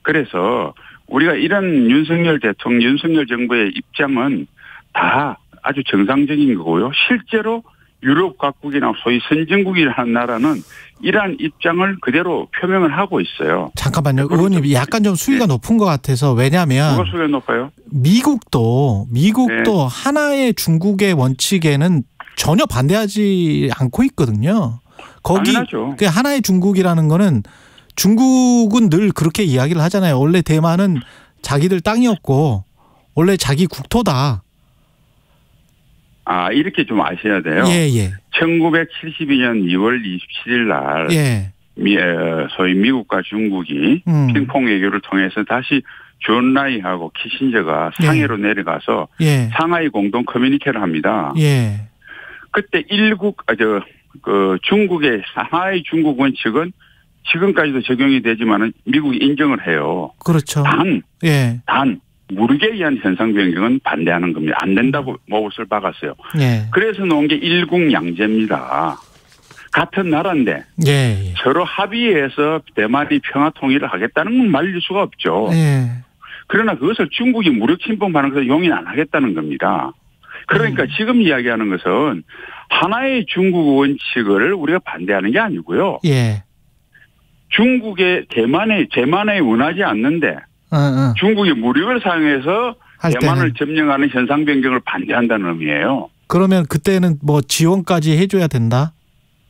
그래서 우리가 이런 윤석열 정부의 입장은 다 아주 정상적인 거고요. 실제로 유럽 각국이나 소위 선진국이라는 나라는 이러한 입장을 그대로 표명을 하고 있어요. 잠깐만요. 의원님 약간 좀 수위가 높은 것 같아서 왜냐하면 누가 수위가 높아요? 미국도 하나의 중국의 원칙에는 전혀 반대하지 않고 있거든요. 거기 그 하나의 중국이라는 거는 중국은 늘 그렇게 이야기를 하잖아요. 원래 대만은 자기들 땅이었고 원래 자기 국토다. 이렇게 좀 아셔야 돼요. 예. 1972년 2월 27일 날 소위 미국과 중국이 핑퐁 외교를 통해서 다시 존 라이하고 키신저가 상해로 내려가서 상하이 공동 커뮤니케를 합니다. 그때 중국의 상하이 중국 원칙은 지금까지도 적용이 되지만은 미국이 인정을 해요. 그렇죠. 단 무력에 의한 현상 변경은 반대하는 겁니다. 안 된다고 못을 박았어요. 그래서 놓은 게 일국양제입니다. 같은 나라인데 서로 합의해서 대만이 평화 통일을 하겠다는 건 말릴 수가 없죠. 그러나 그것을 중국이 무력 침범하는 것을 용인 안 하겠다는 겁니다. 그러니까 지금 이야기하는 것은 하나의 중국 원칙을 우리가 반대하는 게 아니고요. 중국의 대만에 원하지 않는데 중국이 무력을 사용해서 대만을 점령하는 현상 변경을 반대한다는 의미예요. 그러면 그때는 뭐 지원까지 해줘야 된다?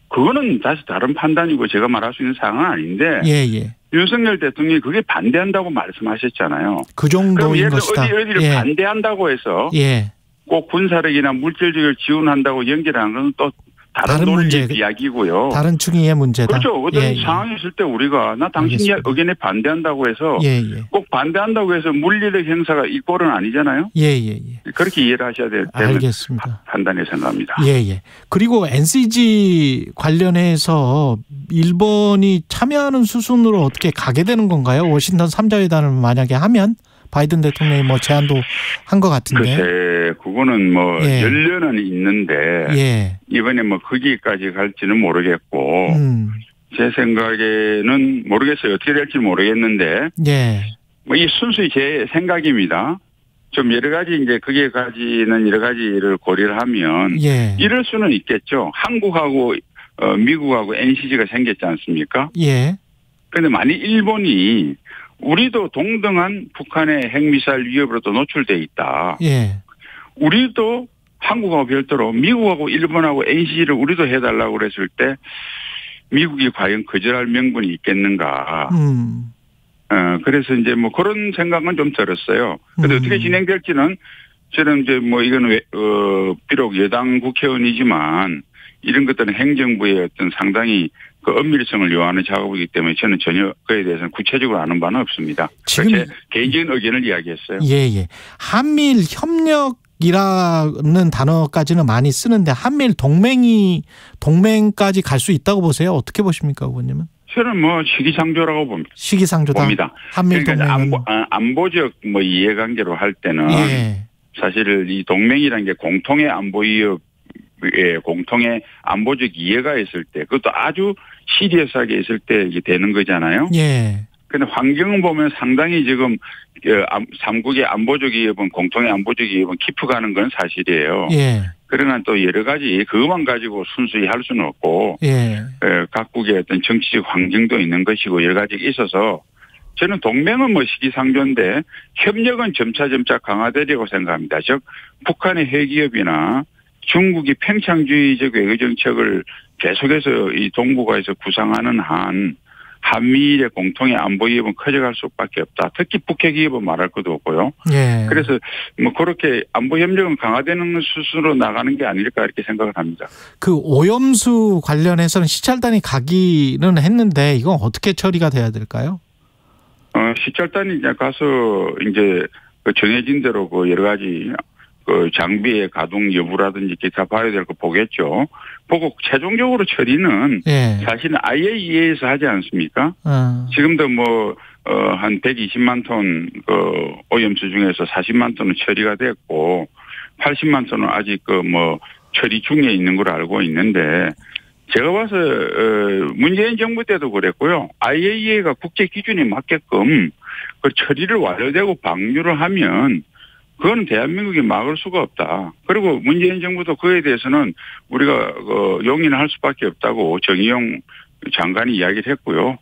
그거는 다시 다른 판단이고 제가 말할 수 있는 사항은 아닌데. 예. 윤석열 대통령이 그게 반대한다고 말씀하셨잖아요. 그 정도인 것이다. 어디를 반대한다고 해서 꼭 군사력이나 물질적으로 지원한다고 연결하는 건 또 다른 논리적 이야기고요. 다른 충의의 문제다. 그렇죠. 어떤 상황이 있을 때 우리가 나 당신 의견에 반대한다고 해서 꼭 반대한다고 해서 물리적 행사가 이 꼴은 아니잖아요. 그렇게 이해를 하셔야 되는 판단에 생각합니다. 그리고 NCG 관련해서 일본이 참여하는 수순으로 어떻게 가게 되는 건가요? 워싱턴 3자회담을 만약에 하면 바이든 대통령이 뭐 제안도 한 것 같은데. 글쎄, 그거는 뭐 연료는 있는데 이번에 뭐 거기까지 갈지는 모르겠고 제 생각에는 모르겠어요. 어떻게 될지 모르겠는데 뭐 이 순수히 제 생각입니다. 좀 여러 가지 이제 거기까지는 여러 가지를 고려를 하면 이럴 수는 있겠죠. 한국하고 미국하고 NCG가 생겼지 않습니까? 그런데 만약 일본이 우리도 동등한 북한의 핵미사일 위협으로도 노출돼 있다. 우리도 한국하고 별도로 미국하고 일본하고 NCG를 우리도 해달라고 그랬을 때 미국이 과연 거절할 명분이 있겠는가. 그래서 이제 뭐 그런 생각은 좀 들었어요. 근데 어떻게 진행될지는 저는 이제 뭐 이거는 비록 여당 국회의원이지만 이런 것들은 행정부의 어떤 상당히 그 엄밀성을 요하는 작업이기 때문에 저는 전혀 그에 대해서는 구체적으로 아는 바는 없습니다. 지금 제 개인적인 의견을 이야기했어요. 한미일 협력이라는 단어까지는 많이 쓰는데 한미일 동맹까지 갈 수 있다고 보세요? 어떻게 보십니까, 의원님은? 저는 뭐 시기상조라고 봅니다. 시기상조다. 한미일 동맹은 안보적 뭐 이해관계로 할 때는 사실 이 동맹이라는 게 공통의 안보 위협 공통의 안보적 이해가 있을 때 그것도 아주 시리어스하게 있을 때 이게 되는 거잖아요. 그런데 환경을 보면 상당히 지금 3국의 안보적 위협은 공통의 안보적 위협은 깊어가는 건 사실이에요. 그러나 또 여러 가지 그것만 가지고 순수히 할 수는 없고 각국의 어떤 정치적 환경도 있는 것이고 여러 가지가 있어서 저는 동맹은 뭐 시기상조인데 협력은 점차 강화되리라고 생각합니다. 즉 북한의 핵위협이나 중국이 팽창주의적 외교 정책을 계속해서 이 동북아에서 구상하는 한 한미일의 공통의 안보 위협은 커져갈 수밖에 없다. 특히 북핵 위협은 말할 것도 없고요. 그래서 뭐 그렇게 안보 협력은 강화되는 수순으로 나가는 게 아닐까 이렇게 생각을 합니다. 그 오염수 관련해서는 시찰단이 가기는 했는데 이건 어떻게 처리가 돼야 될까요? 시찰단이 이제 가서 이제 그 정해진 대로 그 여러 가지 그 장비의 가동 여부라든지 기타 봐야 될 거 보겠죠. 보고 최종적으로 처리는 사실은 IAEA에서 하지 않습니까? 지금도 뭐 한 120만 톤 그 오염수 중에서 40만 톤은 처리가 됐고 80만 톤은 아직 그 뭐 처리 중에 있는 걸 알고 있는데 제가 봐서 문재인 정부 때도 그랬고요. IAEA가 국제 기준에 맞게끔 그 처리를 완료되고 방류를 하면 그건 대한민국이 막을 수가 없다. 그리고 문재인 정부도 그에 대해서는 우리가 용인을 할 수밖에 없다고 정의용 장관이 이야기를 했고요.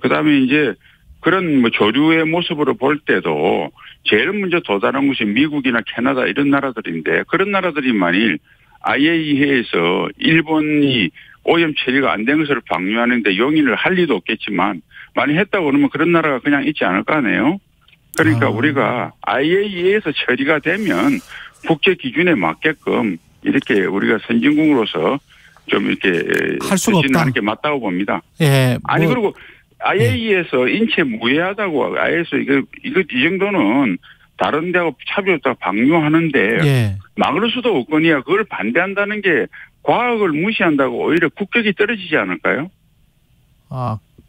그다음에 이제 그런 뭐 조류의 모습으로 볼 때도 제일 먼저 도달한 것이 미국이나 캐나다 이런 나라들인데 그런 나라들이 만일 IAEA에서 일본이 오염 처리가 안 된 것을 방류하는데 용인을 할 리도 없겠지만 만약 했다고 그러면 그런 나라가 그냥 있지 않을 거 아니에요. 그러니까 우리가 IAEA에서 처리가 되면 국제 기준에 맞게끔 이렇게 우리가 선진국으로서 좀 이렇게 할 수가 없다. 하는 게 맞다고 봅니다. 아니 그리고 IAEA에서 인체 무해하다고 IAEA에서 이거 이 정도는 다른 데하고 차별했다고 방류하는데 막을 수도 없거니와 그걸 반대한다는 게 과학을 무시한다고 오히려 국격이 떨어지지 않을까요?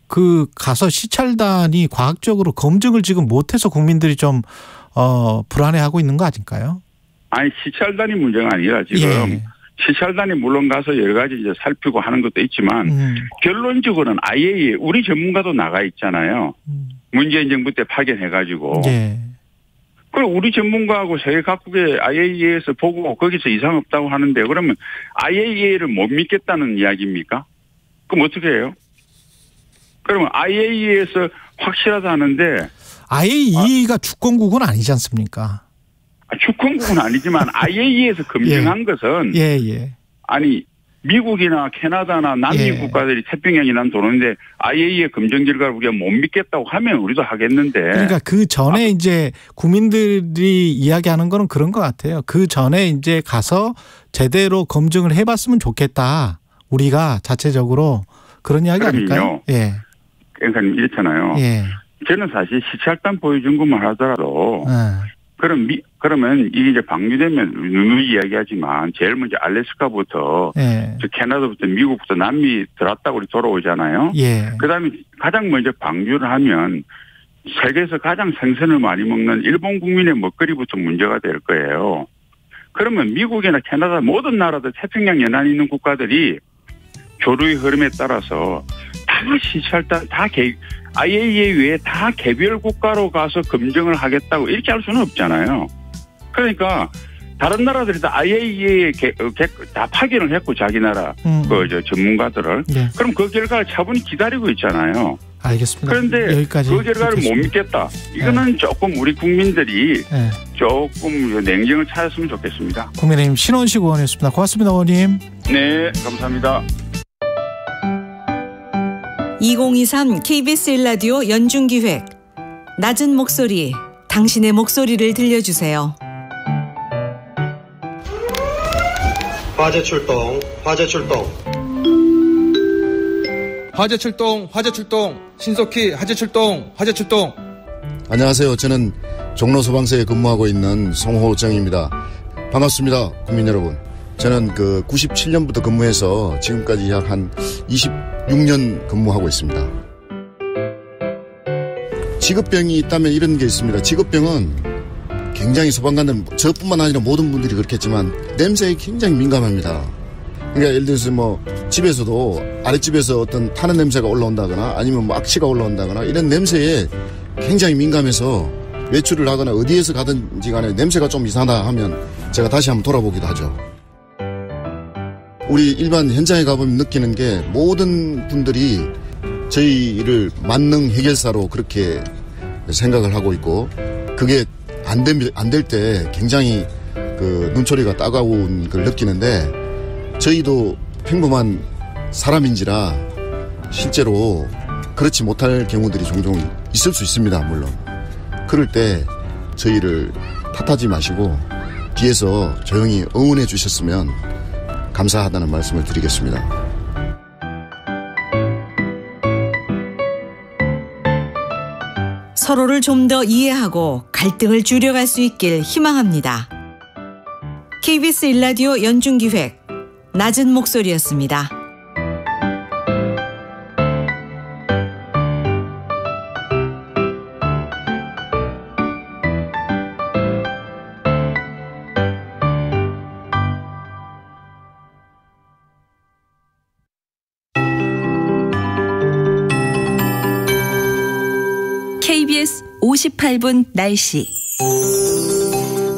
그 가서 시찰단이 과학적으로 검증을 지금 못해서 국민들이 좀 불안해하고 있는 거 아닐까요? 아니 시찰단이 문제가 아니라 지금 시찰단이 물론 가서 여러 가지 이제 살피고 하는 것도 있지만 결론적으로는 IAEA 우리 전문가도 나가 있잖아요. 문재인 정부 때 파견해가지고. 그리고 우리 전문가하고 세계 각국의 IAEA에서 보고 거기서 이상 없다고 하는데 그러면 IAEA를 못 믿겠다는 이야기입니까? 그럼 어떻게 해요? 그러면 IAEA에서 확실하다 하는데 IAEA가 주권국은 아니지 않습니까? 주권국은 아니지만 IAEA에서 검증한 것은 아니 미국이나 캐나다나 남미 국가들이 태평양이 난 도는데 IAEA 검증 결과를 우리가 못 믿겠다고 하면 우리도 하겠는데. 그러니까 그 전에 이제 국민들이 이야기하는 거는 그런 것 같아요. 그 전에 이제 가서 제대로 검증을 해봤으면 좋겠다. 우리가 자체적으로 그런 이야기 아닐까요? 예. 그러니까 이렇잖아요. 저는 사실 시찰단 보여준 것만 하더라도 그러면 이게 이제 방류되면 누누이 이야기하지만 제일 먼저 알래스카부터 저 캐나다부터 미국부터 남미 들어왔다고 우리 돌아오잖아요. 그다음에 가장 먼저 방류를 하면 세계에서 가장 생선을 많이 먹는 일본 국민의 먹거리부터 문제가 될 거예요. 그러면 미국이나 캐나다 모든 나라들 태평양 연안에 있는 국가들이 교류의 흐름에 따라서 다 시찰단 다 IAEA 외에 다 개별 국가로 가서 검증을 하겠다고 이렇게 할 수는 없잖아요. 그러니까 다른 나라들이 다 IAEA에 다 파견을 했고 자기 나라 전문가들을 그럼 그 결과를 차분히 기다리고 있잖아요. 알겠습니다. 그런데 여기까지 그 결과를 못 믿겠다. 이거는 조금 우리 국민들이 조금 냉정을 찾았으면 좋겠습니다. 국민의힘 신원식 의원이었습니다. 고맙습니다, 의원님. 네, 감사합니다. 2023 KBS 1라디오 연중기획 낮은 목소리 당신의 목소리를 들려주세요. 화재 출동 신속히 화재 출동. 안녕하세요. 저는 종로소방서에 근무하고 있는 송호정입니다. 반갑습니다, 국민 여러분. 저는 97년부터 근무해서 지금까지 약 한 26년 근무하고 있습니다. 직업병이 있다면 이런 게 있습니다. 직업병은 굉장히 소방관들, 저뿐만 아니라 모든 분들이 그렇겠지만 냄새에 굉장히 민감합니다. 그러니까 예를 들어서 집에서도 아랫집에서 어떤 타는 냄새가 올라온다거나 아니면 악취가 올라온다거나 이런 냄새에 굉장히 민감해서 외출을 하거나 어디에서 가든지 간에 냄새가 좀 이상하다 하면 제가 다시 한번 돌아보기도 하죠. 우리 일반 현장에 가보면 느끼는 게 모든 분들이 저희를 만능 해결사로 그렇게 생각을 하고 있고 그게 안 될 때 굉장히 눈초리가 따가운 걸 느끼는데 저희도 평범한 사람인지라 실제로 그렇지 못할 경우들이 종종 있을 수 있습니다. 물론. 그럴 때 저희를 탓하지 마시고 뒤에서 조용히 응원해 주셨으면 감사하다는 말씀을 드리겠습니다. 서로를 좀 더 이해하고 갈등을 줄여갈 수 있길 희망합니다. KBS 1라디오 연중기획 낮은 목소리였습니다. KBS 58분 날씨.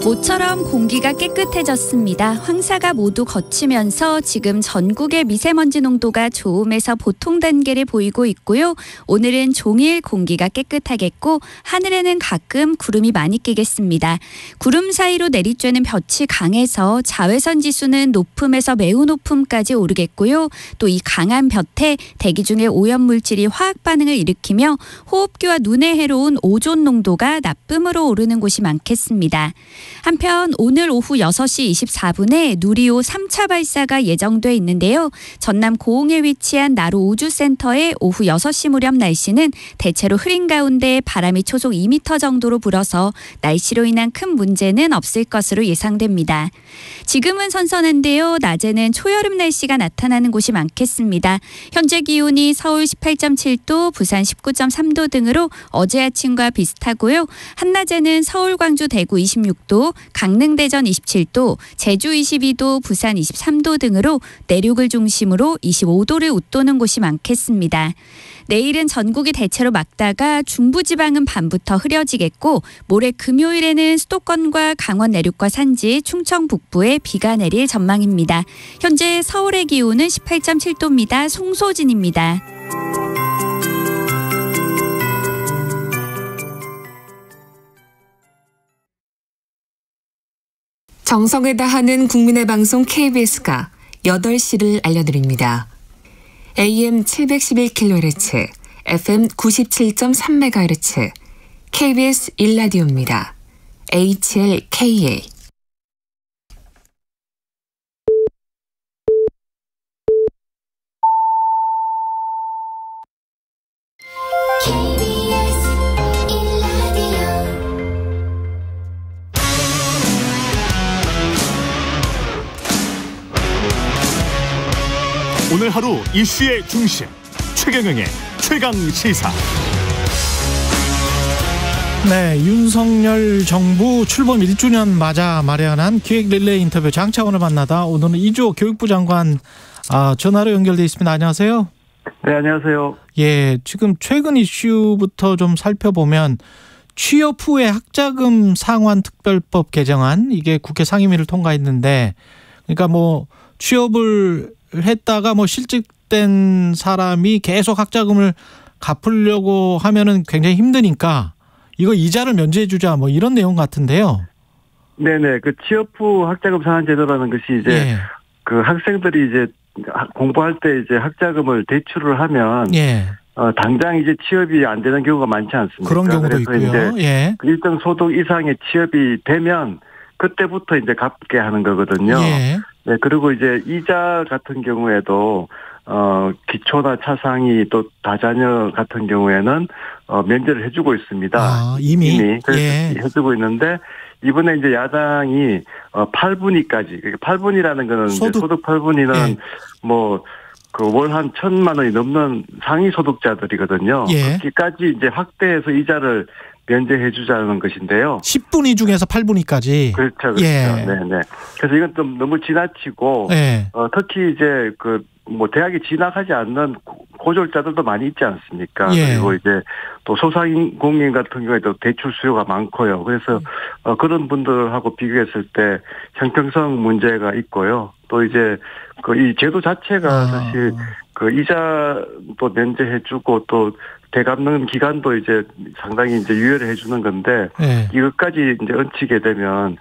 모처럼 공기가 깨끗해졌습니다. 황사가 모두 거치면서 지금 전국의 미세먼지 농도가 좋음에서 보통 단계를 보이고 있고요. 오늘은 종일 공기가 깨끗하겠고 하늘에는 가끔 구름이 많이 끼겠습니다. 구름 사이로 내리쬐는 볕이 강해서 자외선 지수는 높음에서 매우 높음까지 오르겠고요. 또 이 강한 볕에 대기 중에 오염물질이 화학 반응을 일으키며 호흡기와 눈에 해로운 오존 농도가 나쁨으로 오르는 곳이 많겠습니다. 한편 오늘 오후 6시 24분에 누리호 3차 발사가 예정돼 있는데요. 전남 고흥에 위치한 나로 우주센터의 오후 6시 무렵 날씨는 대체로 흐린 가운데 바람이 초속 2m 정도로 불어서 날씨로 인한 큰 문제는 없을 것으로 예상됩니다. 지금은 선선한데요. 낮에는 초여름 날씨가 나타나는 곳이 많겠습니다. 현재 기온이 서울 18.7도, 부산 19.3도 등으로 어제 아침과 비슷하고요. 한낮에는 서울, 광주, 대구 26도, 강릉, 대전 27도, 제주 22도, 부산 23도 등으로 내륙을 중심으로 25도를 웃도는 곳이 많겠습니다. 내일은 전국이 대체로 맑다가 중부지방은 밤부터 흐려지겠고 모레 금요일에는 수도권과 강원 내륙과 산지, 충청 북부에 비가 내릴 전망입니다. 현재 서울의 기온은 18.7도입니다. 송소진입니다. 정성을 다하는 국민의 방송 KBS가 8시를 알려드립니다. AM 711kHz, FM 97.3MHz, KBS 1라디오입니다. HLKA. 오늘 하루 이슈의 중심 최경영의 최강시사. 네, 윤석열 정부 출범 1주년 맞아 마련한 기획 릴레이 인터뷰 장차원을 만나다 오늘은 이주호 교육부 장관 전화로 연결돼 있습니다. 안녕하세요. 네, 안녕하세요. 예, 지금 최근 이슈부터 좀 살펴보면 취업 후에 학자금 상환 특별법 개정안, 이게 국회 상임위를 통과했는데, 그러니까 뭐 취업을 했다가 뭐 실직된 사람이 계속 학자금을 갚으려고 하면은 굉장히 힘드니까 이거 이자를 면제해 주자 뭐 이런 내용 같은데요. 네네. 그 취업 후 학자금 상환 제도라는 것이 이제 그 학생들이 이제 공부할 때 이제 학자금을 대출을 하면 당장 이제 취업이 안 되는 경우가 많지 않습니까? 그런 경우도 있고요. 이제 일정 소득 이상의 취업이 되면 그때부터 이제 갚게 하는 거거든요. 네, 그리고 이제 이자 같은 경우에도 기초나 차상위 또 다자녀 같은 경우에는 면제를 해주고 있습니다. 이미 그래서 해주고 있는데 이번에 이제 야당이 8분위까지, 그러니까 8분위라는 거는 소득 8분위는 뭐 그 월 한 1,000만 원이 넘는 상위 소득자들이거든요. 거기까지 이제 확대해서 이자를 면제해 주자는 것인데요. 10분위 중에서 8분위까지. 그렇죠. 네네. 그래서 이건 좀 너무 지나치고, 특히 이제 뭐 대학에 진학하지 않는 고졸자들도 많이 있지 않습니까? 그리고 이제 또 소상공인 같은 경우에도 대출 수요가 많고요. 그래서 그런 분들하고 비교했을 때 형평성 문제가 있고요. 또 이제 이 제도 자체가 사실 이자도 면제해주고 또 되갚는 기간도 이제 상당히 이제 유예를 해주는 건데 이것까지 이제 얹히게 되면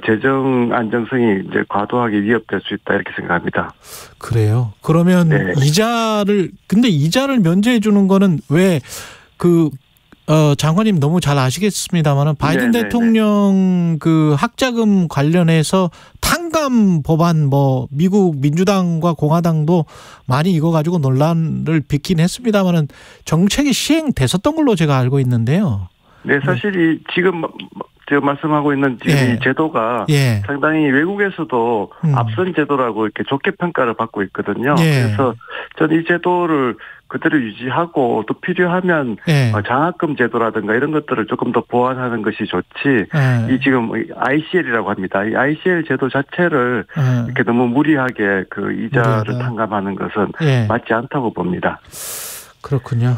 재정 안정성이 이제 과도하게 위협될 수 있다 이렇게 생각합니다. 그래요? 그러면 근데 이자를 면제해 주는 거는 왜 장관님 너무 잘 아시겠습니다만은 바이든 대통령 그 학자금 관련해서 탕감 법안 뭐 미국 민주당과 공화당도 많이 이거 가지고 논란을 빚긴 했습니다만은 정책이 시행됐었던 걸로 제가 알고 있는데요. 네, 사실 지금 제가 말씀하고 있는 지금 이 제도가 상당히 외국에서도 앞선 제도라고 이렇게 좋게 평가를 받고 있거든요. 그래서 저는 이 제도를 그대로 유지하고 또 필요하면 장학금 제도라든가 이런 것들을 조금 더 보완하는 것이 좋지. 이 지금 ICL이라고 합니다. 이 ICL 제도 자체를 이렇게 너무 무리하게 그 이자를 탕감하는 것은 맞지 않다고 봅니다. 그렇군요.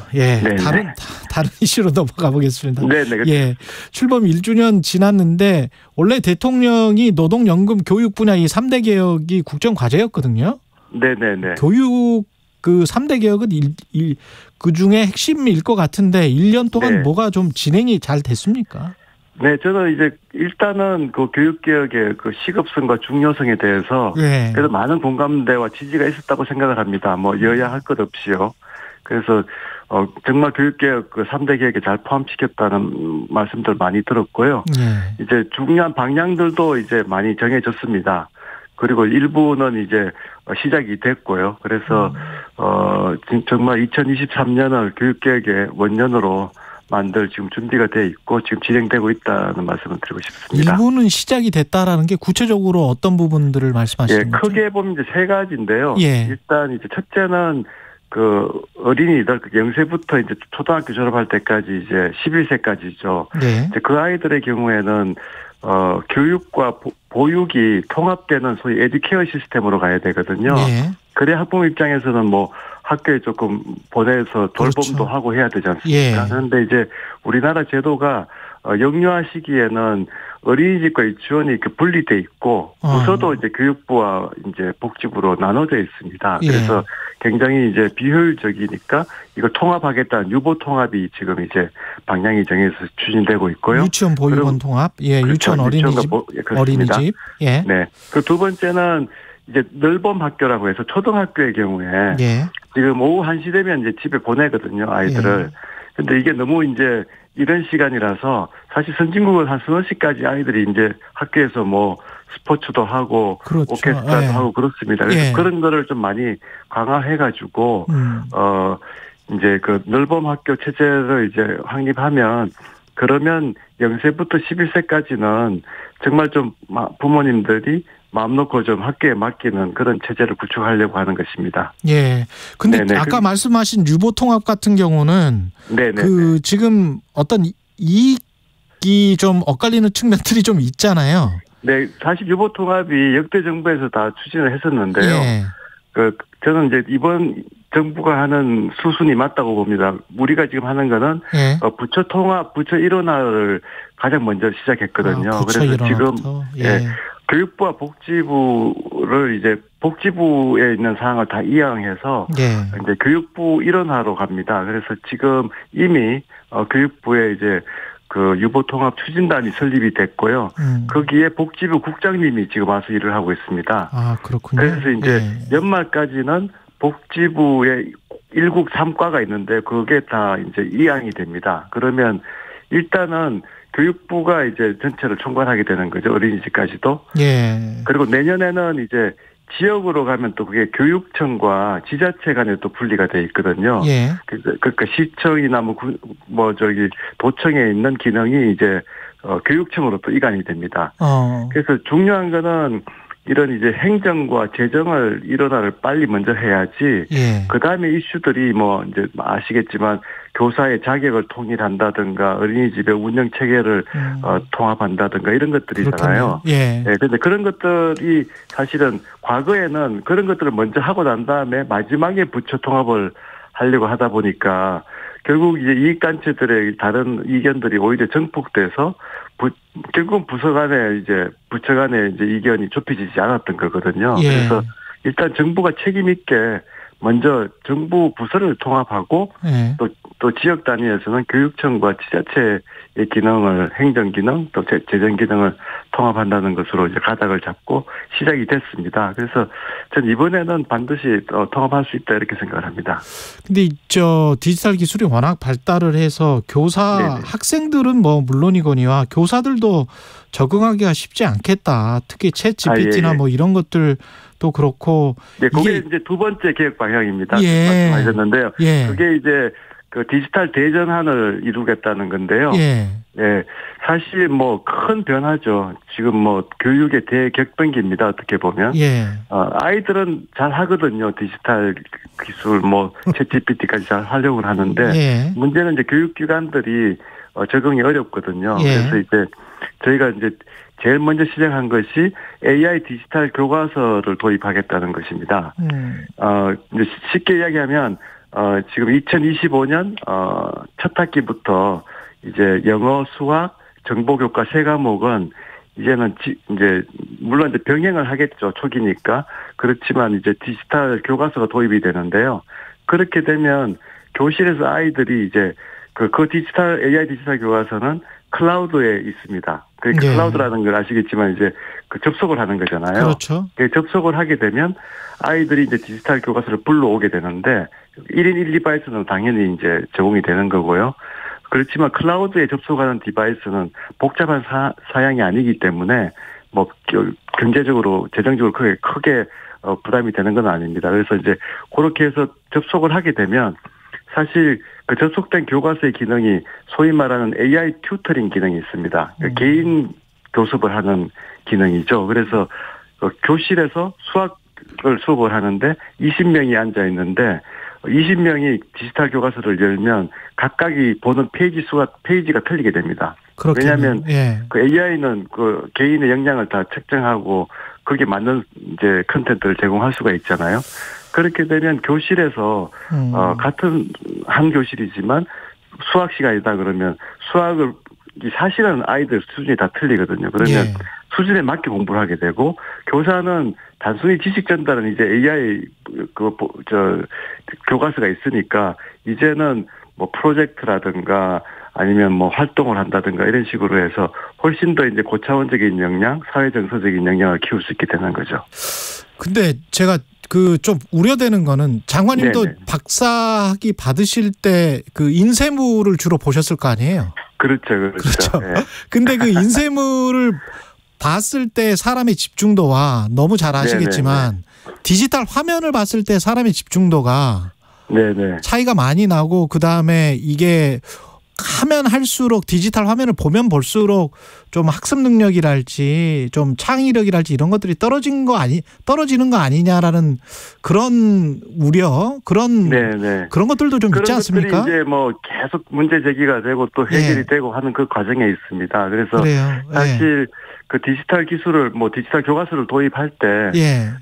다른 이슈로 넘어가 보겠습니다. 네네. 출범 1주년 지났는데 원래 대통령이 노동연금 교육 분야 이 3대 개혁이 국정 과제였거든요. 네네네. 교육 그 3대 개혁은 그 중에 핵심일 것 같은데 1년 동안 뭐가 좀 진행이 잘 됐습니까? 네, 저는 이제 일단은 그 교육개혁의 그 시급성과 중요성에 대해서 그래도 많은 공감대와 지지가 있었다고 생각을 합니다. 뭐 여야 할 것 없이요. 그래서 정말 교육개혁 그 3대 개혁에 잘 포함시켰다는 말씀들 많이 들었고요. 이제 중요한 방향들도 이제 많이 정해졌습니다. 그리고 일부는 이제 시작이 됐고요. 그래서 정말 2023년을 교육개혁의 원년으로 만들 지금 준비가 돼 있고 지금 진행되고 있다는 말씀을 드리고 싶습니다. 일부는 시작이 됐다라는 게 구체적으로 어떤 부분들을 말씀하시는 거죠? 크게 보면 이제 세 가지인데요. 일단 이제 첫째는 그 어린이들 0세부터 이제 초등학교 졸업할 때까지 이제 11세까지죠. 이제 그 아이들의 경우에는 교육과 보육이 통합되는 소위 에듀케어 시스템으로 가야 되거든요. 그래 학부모 입장에서는 뭐 학교에 조금 보내서 돌봄도 하고 해야 되지 않습니까? 그런데 이제 우리나라 제도가 영유아 시기에는 어린이집과 유치원이 분리돼 있고 부서도 이제 교육부와 이제 복지부로 나눠져 있습니다. 그래서 굉장히 이제 비효율적이니까 이걸 통합하겠다는 유보 통합이 지금 이제 방향이 정해서 추진되고 있고요. 유치원 보육원 통합, 그렇죠. 유치원 어린이집, 네. 그 두 번째는 이제 넓은 학교라고 해서 초등학교의 경우에 지금 오후 1시 되면 이제 집에 보내거든요, 아이들을. 근데 이게 너무 이제 이런 시간이라서 사실 선진국은 한 서너 시까지 아이들이 이제 학교에서 뭐 스포츠도 하고 그렇죠. 오케스트라도 하고 그렇습니다. 그래서 그런 거를 좀 많이 강화해가지고 이제 그 넓은 학교 체제를 이제 확립하면 그러면 0세부터 11세까지는 정말 좀 부모님들이 마음 놓고 좀 학교에 맡기는 그런 체제를 구축하려고 하는 것입니다. 예. 근데 아까 말씀하신 유보통합 같은 경우는 그 지금 어떤 이익이 좀 엇갈리는 측면들이 좀 있잖아요. 네, 사실 유보통합이 역대 정부에서 다 추진을 했었는데요. 저는 이제 이번 정부가 하는 수순이 맞다고 봅니다. 우리가 지금 하는 거는 부처 통합, 부처 일원화를 가장 먼저 시작했거든요. 그래서 지금 교육부와 복지부를 이제 복지부에 있는 사항을 다 이양해서 이제 교육부 일원화로 갑니다. 그래서 지금 이미 교육부에 이제 그 유보통합 추진단이 설립이 됐고요. 거기에 복지부 국장님이 지금 와서 일을 하고 있습니다. 아, 그렇군요. 그래서 이제 연말까지는 복지부에 1국 3과가 있는데 그게 다 이제 이양이 됩니다. 그러면 일단은 교육부가 이제 전체를 총괄하게 되는 거죠. 어린이집까지도. 그리고 내년에는 이제 지역으로 가면 또 그게 교육청과 지자체 간에 또 분리가 돼 있거든요. 그러니까 시청이나 도청에 있는 기능이 이제 교육청으로 또 이관이 됩니다. 그래서 중요한 거는 이런 이제 행정과 재정을 일원화를 빨리 먼저 해야지. 그 다음에 이슈들이 뭐 이제 아시겠지만 교사의 자격을 통일한다든가 어린이집의 운영 체계를 통합한다든가 이런 것들이잖아요. 그런데 그런 것들이 사실은 과거에는 그런 것들을 먼저 하고 난 다음에 마지막에 부처 통합을 하려고 하다 보니까 결국 이제 이익단체들의 다른 이견들이 오히려 정폭돼서 결국은 부서 간에 이제 부처 간에 이제 이견이 좁혀지지 않았던 거거든요. 그래서 일단 정부가 책임 있게 먼저 정부 부서를 통합하고 또 지역 단위에서는 교육청과 지자체의 기능을 행정 기능 또 재정 기능을 통합한다는 것으로 이제 가닥을 잡고 시작이 됐습니다. 그래서 전 이번에는 반드시 통합할 수 있다 이렇게 생각을 합니다. 근데 디지털 기술이 워낙 발달을 해서 교사 학생들은 뭐 물론이거니와 교사들도 적응하기가 쉽지 않겠다. 특히 챗 GPT나 뭐 이런 것들 또 그렇고. 그게 이제 두 번째 계획 방향입니다. 말씀하셨는데요. 그게 이제 그 디지털 대전환을 이루겠다는 건데요. 사실 뭐 큰 변화죠. 지금 뭐 교육의 대격변기입니다. 어떻게 보면. 아이들은 잘 하거든요. 디지털 기술 뭐 챗 GPT까지 잘 활용을 하는데 문제는 이제 교육기관들이 적응이 어렵거든요. 그래서 이제 저희가 이제 제일 먼저 시작한 것이 AI 디지털 교과서를 도입하겠다는 것입니다. 이제 쉽게 이야기하면 지금 2025년 첫 학기부터 이제 영어, 수학, 정보교과 세 과목은 이제는 이제 물론 이제 병행을 하겠죠. 초기니까. 그렇지만 이제 디지털 교과서가 도입이 되는데요. 그렇게 되면 교실에서 아이들이 이제 그 디지털 AI 디지털 교과서는 클라우드에 있습니다. 그 클라우드라는 걸 아시겠지만 이제 그 접속을 하는 거잖아요. 그렇죠. 접속을 하게 되면 아이들이 이제 디지털 교과서를 불러오게 되는데 1인 1디바이스는 당연히 이제 제공이 되는 거고요. 그렇지만 클라우드에 접속하는 디바이스는 복잡한 사양이 아니기 때문에 뭐 경제적으로 재정적으로 크게 부담이 되는 건 아닙니다. 그래서 이제 그렇게 해서 접속을 하게 되면 사실 그 접속된 교과서의 기능이 소위 말하는 AI 튜터링 기능이 있습니다. 개인 교습을 하는 기능이죠. 그래서 교실에서 수학을 수업을 하는데 20명이 앉아 있는데 20명이 디지털 교과서를 열면 각각이 보는 페이지가 틀리게 됩니다. 왜냐하면 그 AI는 그 개인의 역량을 다 측정하고 거기에 맞는 이제 컨텐츠를 제공할 수가 있잖아요. 그렇게 되면 교실에서 같은 한 교실이지만 수학 시간이다 그러면 수학을 사실은 아이들 수준이 다 틀리거든요. 그러면 수준에 맞게 공부를 하게 되고 교사는 단순히 지식 전달은 이제 AI 교과서가 있으니까 이제는 뭐 프로젝트라든가 아니면 뭐 활동을 한다든가 이런 식으로 해서 훨씬 더 이제 고차원적인 역량, 사회 정서적인 역량을 키울 수 있게 되는 거죠. 근데 제가 좀 우려되는 거는 장관님도 박사학위 받으실 때 그 인쇄물을 주로 보셨을 거 아니에요? 그렇죠. 네. 근데 그 인쇄물을 봤을 때 사람의 집중도와 너무 잘 아시겠지만 디지털 화면을 봤을 때 사람의 집중도가 차이가 많이 나고 그다음에 이게 하면 할수록 디지털 화면을 보면 볼수록 좀 학습 능력이랄지 좀 창의력이랄지 이런 것들이 떨어지는 거 아니냐라는 그런 우려 그런 것들도 좀 있지 않습니까? 그런 것들이 이제 뭐 계속 문제 제기가 되고 또 해결이 되고 하는 그 과정에 있습니다. 그래서 사실 그 디지털 기술을 뭐 디지털 교과서를 도입할 때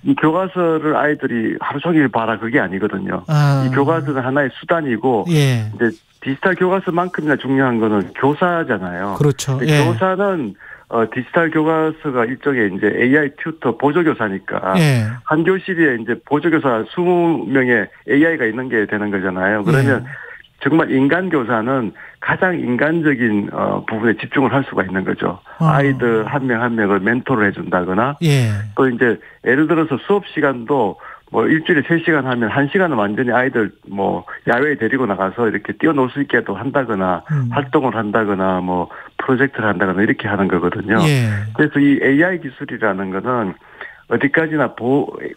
이 교과서를 아이들이 하루 종일 봐라 그게 아니거든요. 이 교과서는 하나의 수단이고 이제 디지털 교과서만큼이나 중요한 거는 교사잖아요. 그렇죠. 교사는 디지털 교과서가 일종의 이제 AI 튜터 보조교사니까 한 교실에 이제 보조교사 20명의 AI가 있는 게 되는 거잖아요. 그러면 정말 인간 교사는 가장 인간적인 부분에 집중을 할 수가 있는 거죠. 아이들 한 명 한 명을 멘토를 해준다거나 또 이제 예를 들어서 수업 시간도 뭐 일주일에 3시간 하면 1시간은 완전히 아이들 뭐 야외에 데리고 나가서 이렇게 뛰어놀 수 있게도 한다거나 활동을 한다거나 뭐 프로젝트를 한다거나 이렇게 하는 거거든요. 그래서 이 AI 기술이라는 거는 어디까지나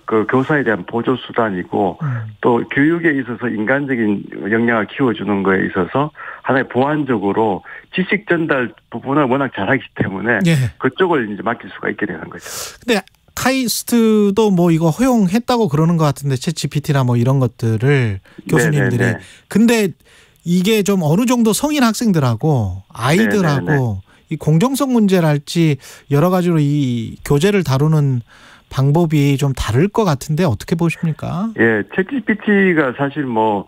그 교사에 대한 보조 수단이고 또 교육에 있어서 인간적인 역량을 키워주는 거에 있어서 하나의 보완적으로 지식 전달 부분을 워낙 잘하기 때문에 그쪽을 이제 맡길 수가 있게 되는 거죠. 근데 카이스트도 뭐 이거 허용했다고 그러는 것 같은데 챗GPT나 뭐 이런 것들을 교수님들이. 근데 이게 좀 어느 정도 성인 학생들하고 아이들하고 이 공정성 문제랄지 여러 가지로 이 교재를 다루는 방법이 좀 다를 것 같은데 어떻게 보십니까? 챗GPT가 사실 뭐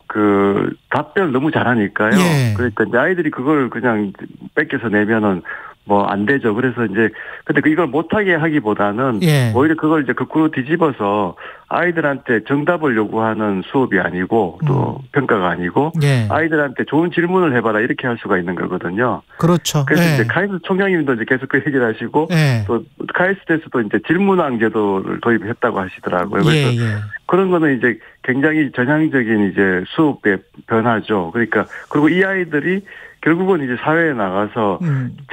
그 답변을 너무 잘하니까요. 그러니까 이제 아이들이 그걸 그냥 뺏겨서 내면은 뭐 안 되죠. 그래서 이제 근데 이걸 못하게 하기보다는 오히려 그걸 이제 거꾸로 뒤집어서 아이들한테 정답을 요구하는 수업이 아니고 또 평가가 아니고 아이들한테 좋은 질문을 해봐라 이렇게 할 수가 있는 거거든요. 그렇죠. 그래서 이제 카이스트 총장님도 이제 계속 그 얘기를 하시고 또 카이스트에서도 이제 질문왕 제도를 도입했다고 하시더라고요. 그래서 그런 거는 이제 굉장히 전향적인 이제 수업의 변화죠. 그러니까 그리고 이 아이들이 결국은 이제 사회에 나가서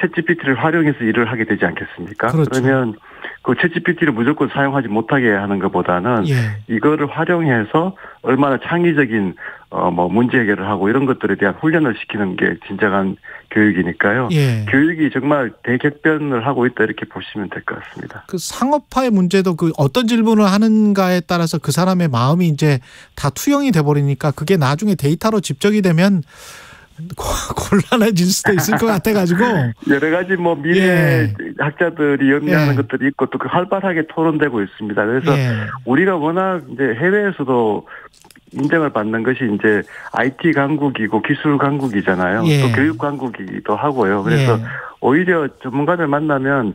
챗GPT를 활용해서 일을 하게 되지 않겠습니까? 그러면 그 챗GPT를 무조건 사용하지 못하게 하는 것보다는 이거를 활용해서 얼마나 창의적인 뭐 문제 해결을 하고 이런 것들에 대한 훈련을 시키는 게 진정한 교육이니까요. 교육이 정말 대격변을 하고 있다 이렇게 보시면 될 것 같습니다. 그 상업화의 문제도 그 어떤 질문을 하는가에 따라서 그 사람의 마음이 이제 다 투영이 돼 버리니까 그게 나중에 데이터로 집적이 되면 곤란해질 수도 있을 것 같아가지고 여러 가지 뭐 미래 학자들이 염려하는 것들이 있고 또 그 활발하게 토론되고 있습니다. 그래서 우리가 워낙 이제 해외에서도 인정을 받는 것이 이제 IT 강국이고 기술 강국이잖아요. 또 교육 강국이기도 하고요. 그래서 오히려 전문가들 만나면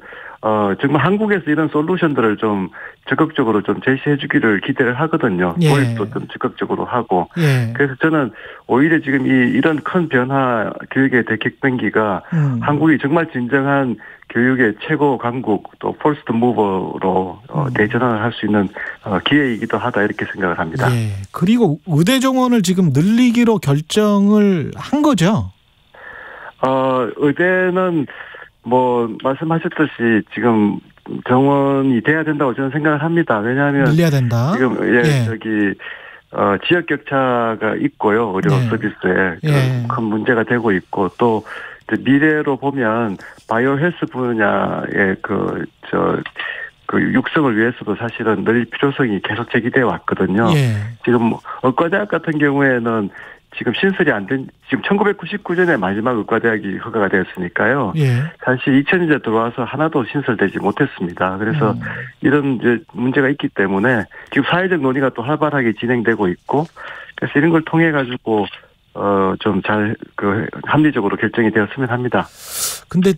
정말 한국에서 이런 솔루션들을 좀 적극적으로 좀 제시해 주기를 기대를 하거든요. 도입도 좀 적극적으로 하고. 그래서 저는 오히려 지금 이런 큰 변화 교육의 대격변기가 한국이 정말 진정한 교육의 최고 강국 또 퍼스트 무버로 대전환을 할 수 있는 기회이기도 하다 이렇게 생각을 합니다. 그리고 의대 정원을 지금 늘리기로 결정을 한 거죠? 의대는 뭐 말씀하셨듯이 지금 정원이 돼야 된다고 저는 생각을 합니다. 왜냐하면 늘려야 된다. 지금 지역 격차가 있고요. 의료 서비스에 큰 문제가 되고 있고 또 미래로 보면 바이오 헬스 분야의 그 육성을 위해서도 사실은 늘 필요성이 계속 제기되어 왔거든요. 지금 의과대학 같은 경우에는 지금 신설이 안 된, 지금 1999년에 마지막 의과대학이 허가가 되었으니까요. 사실 2000년대 들어와서 하나도 신설되지 못했습니다. 그래서 이런 이제 문제가 있기 때문에 지금 사회적 논의가 또 활발하게 진행되고 있고, 그래서 이런 걸 통해 가지고 좀 잘 합리적으로 결정이 되었으면 합니다. 근데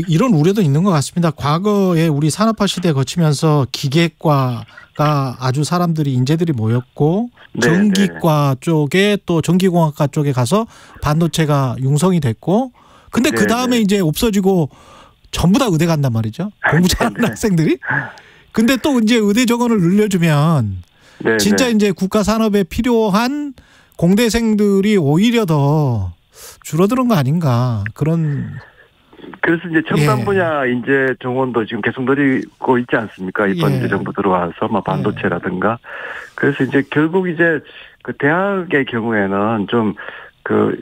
이런 우려도 있는 것 같습니다. 과거에 우리 산업화 시대 거치면서 기계과가 아주 사람들이 인재들이 모였고 전기과 쪽에 또 전기공학과 쪽에 가서 반도체가 융성이 됐고 근데 그 다음에 이제 없어지고 전부 다 의대 간단 말이죠. 공부 잘하는 학생들이. 근데 또 이제 의대 정원을 늘려주면 진짜 이제 국가 산업에 필요한 공대생들이 오히려 더 줄어드는 거 아닌가 그런. 그래서 이제 첨단 분야 인재 정원도 지금 계속 늘리고 있지 않습니까? 이번 이제 정부 들어와서 반도체라든가. 그래서 이제 결국 이제 그 대학의 경우에는 좀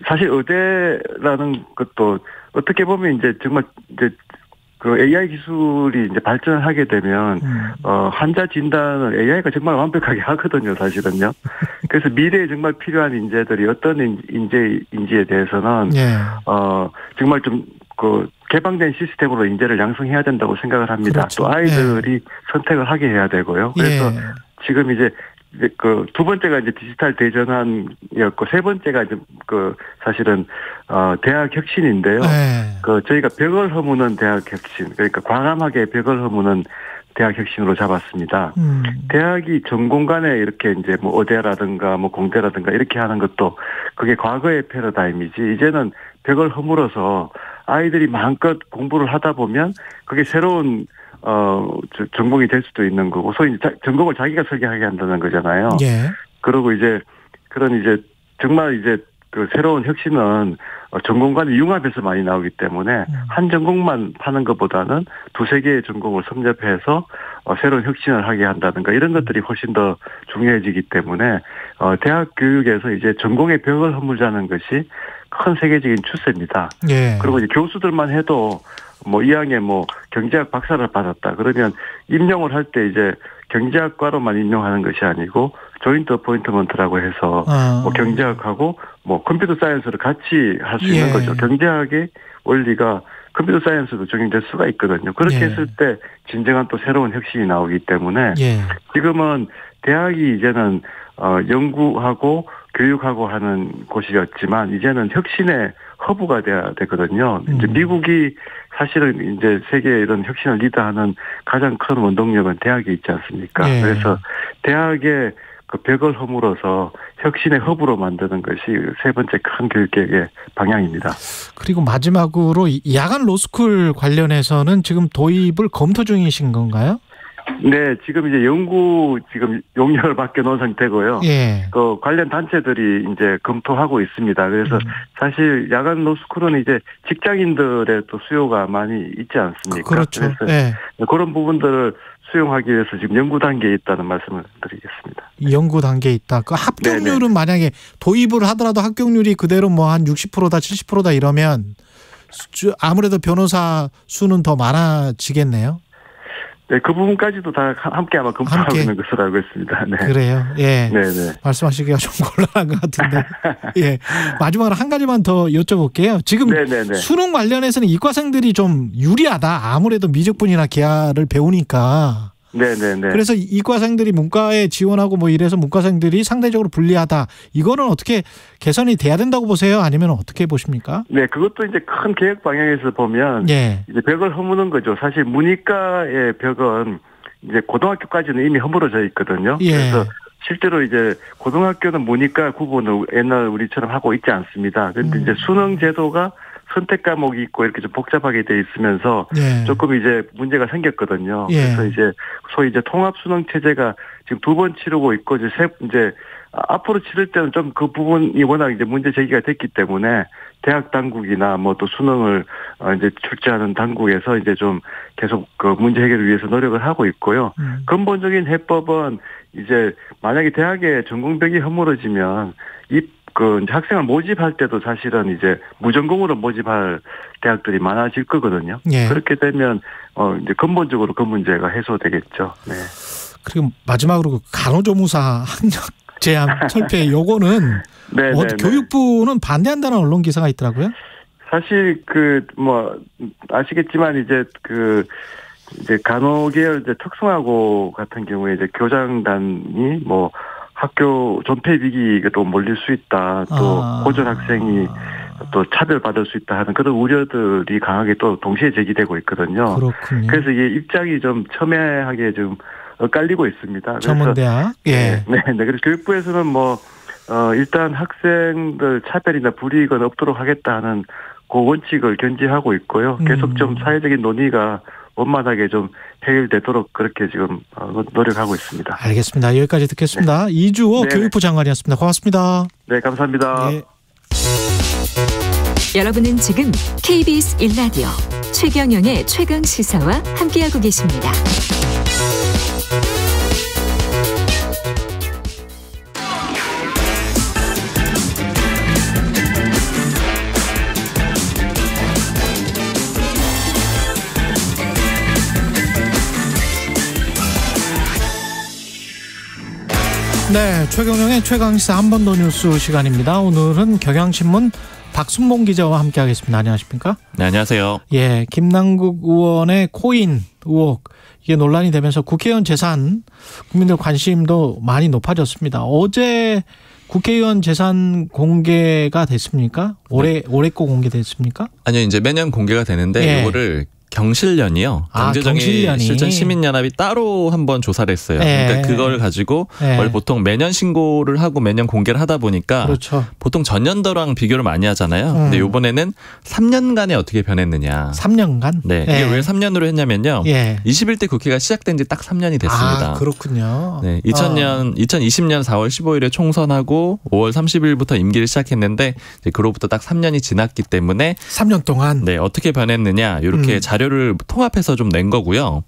사실 의대라는 것도 어떻게 보면 이제 정말 이제 그 AI 기술이 이제 발전을 하게 되면 환자 진단을 AI가 정말 완벽하게 하거든요, 사실은요. 그래서 미래에 정말 필요한 인재들이 어떤 인재인지에 대해서는 정말 좀 개방된 시스템으로 인재를 양성해야 된다고 생각을 합니다. 그렇죠. 또 아이들이 선택을 하게 해야 되고요. 그래서 지금 이제 두 번째가 이제 디지털 대전환이었고 세 번째가 이제 사실은 대학 혁신인데요. 저희가 벽을 허무는 대학 혁신, 그러니까 과감하게 벽을 허무는 대학 혁신으로 잡았습니다. 대학이 전공 간에 이렇게 이제 뭐 의대라든가 뭐 공대라든가 이렇게 하는 것도 그게 과거의 패러다임이지 이제는 벽을 허물어서 아이들이 마음껏 공부를 하다 보면 그게 새로운 전공이 될 수도 있는 거고, 소위 전공을 자기가 설계하게 한다는 거잖아요. 그리고 이제 그런 이제 정말 이제 새로운 혁신은 전공 간의 융합에서 많이 나오기 때문에 한 전공만 파는 것보다는 두세 개의 전공을 섭렵해서 새로운 혁신을 하게 한다든가 이런 것들이 훨씬 더 중요해지기 때문에 대학 교육에서 이제 전공의 벽을 허물자는 것이 큰 세계적인 추세입니다. 그리고 이제 교수들만 해도 뭐 2학년 뭐 경제학 박사를 받았다. 그러면 임용을 할 때 이제 경제학과로만 임용하는 것이 아니고 조인트 어포인트먼트라고 해서 뭐 경제학하고 뭐 컴퓨터 사이언스를 같이 할 수 있는 거죠. 경제학의 원리가 컴퓨터 사이언스도 적용될 수가 있거든요. 그렇게 했을 때 진정한 또 새로운 혁신이 나오기 때문에 지금은 대학이 이제는 연구하고 교육하고 하는 곳이었지만 이제는 혁신의 허브가 돼야 되거든요. 이제 미국이 사실은 이제 세계의 이런 혁신을 리드하는 가장 큰 원동력은 대학에 있지 않습니까? 그래서 대학의 그 벽을 허물어서 혁신의 허브로 만드는 것이 세 번째 큰 교육계획의 방향입니다. 그리고 마지막으로 야간 로스쿨 관련해서는 지금 도입을 검토 중이신 건가요? 네, 지금 이제 연구 용역을 맡겨놓은 상태고요. 그 관련 단체들이 이제 검토하고 있습니다. 그래서 사실 야간 로스쿨은 이제 직장인들의 또 수요가 많이 있지 않습니까? 그렇죠. 그래서 그런 부분들을 수용하기 위해서 지금 연구 단계에 있다는 말씀을 드리겠습니다. 연구 단계에 있다. 그 합격률은 만약에 도입을 하더라도 합격률이 그대로 뭐 한 60%다 70%다 이러면 아무래도 변호사 수는 더 많아지겠네요. 네, 그 부분까지도 다 함께 아마 검토하고 있는 것으로 알고 있습니다. 네. 그래요. 말씀하시기가 좀 곤란한 것 같은데. 마지막으로 한 가지만 더 여쭤볼게요. 지금 수능 관련해서는 이과생들이 좀 유리하다. 아무래도 미적분이나 기하를 배우니까. 그래서 이과생들이 문과에 지원하고 뭐 이래서 문과생들이 상대적으로 불리하다. 이거는 어떻게 개선이 돼야 된다고 보세요? 아니면 어떻게 보십니까? 네, 그것도 이제 큰 계획 방향에서 보면 이제 벽을 허무는 거죠. 사실 문이과의 벽은 이제 고등학교까지는 이미 허물어져 있거든요. 그래서 실제로 이제 고등학교는 문이과 구분을 옛날 우리처럼 하고 있지 않습니다. 그런데 이제 수능 제도가 선택 과목이 있고 이렇게 좀 복잡하게 돼 있으면서 조금 이제 문제가 생겼거든요. 그래서 이제 소위 이제 통합 수능 체제가 지금 2번 치르고 있고 이제 앞으로 치를 때는 좀 그 부분이 워낙 이제 문제 제기가 됐기 때문에 대학 당국이나 뭐 또 수능을 이제 출제하는 당국에서 이제 좀 계속 그 문제 해결을 위해서 노력을 하고 있고요. 근본적인 해법은 이제 만약에 대학의 전공벽이 허물어지면 그 학생을 모집할 때도 사실은 이제 무전공으로 모집할 대학들이 많아질 거거든요. 그렇게 되면 이제 근본적으로 그 문제가 해소되겠죠. 그리고 마지막으로 간호조무사 학력 제한 철폐 요거는 교육부는 반대한다는 언론 기사가 있더라고요. 사실 뭐 아시겠지만 이제 이제 간호계열 이제 특성화고 같은 경우에 이제 교장단이 뭐 학교 존폐 위기가 또 몰릴 수 있다. 또 고졸 학생이 또 차별받을 수 있다 하는 그런 우려들이 강하게 또 동시에 제기되고 있거든요. 그렇군요. 그래서 이게 입장이 좀 첨예하게 좀 엇갈리고 있습니다. 전문대학. 예. 네. 그래서 교육부에서는 일단 학생들 차별이나 불이익은 없도록 하겠다 하는 그 원칙을 견지하고 있고요. 계속 좀 사회적인 논의가 원만하게 좀 해결되도록 그렇게 지금 노력하고 있습니다. 알겠습니다. 여기까지 듣겠습니다. 이주호 교육부 장관이었습니다. 고맙습니다. 네, 감사합니다. 네. 여러분은 지금 KBS 1라디오 최경영의 최강시사와 함께하고 계십니다. 네, 최경영의 최강시사 한 번 더 뉴스 시간입니다. 오늘은 경향신문 박순봉 기자와 함께하겠습니다. 안녕하십니까? 네, 안녕하세요. 예, 김남국 의원의 코인 의혹 이게 논란이 되면서 국회의원 재산 국민들 관심도 많이 높아졌습니다. 어제 국회의원 재산 공개가 됐습니까? 올해 거 공개됐습니까? 아니요, 이제 매년 공개가 되는데 이거를 경실련이요. 경제정의 실천 시민연합이 따로 한번 조사를 했어요. 그러니까 그걸 가지고 원래 보통 매년 신고를 하고 매년 공개를 하다 보니까 그렇죠. 보통 전년도랑 비교를 많이 하잖아요. 근데 이번에는 3년간에 어떻게 변했느냐. 3년간? 네. 이게 왜 3년으로 했냐면요. 21대 국회가 시작된 지 딱 3년이 됐습니다. 아, 그렇군요. 네. 2020년 4월 15일에 총선하고 5월 30일부터 임기를 시작했는데 이제 그로부터 딱 3년이 지났기 때문에 3년 동안 네, 어떻게 변했느냐 이렇게 자료를 통합해서 좀 낸 거고요.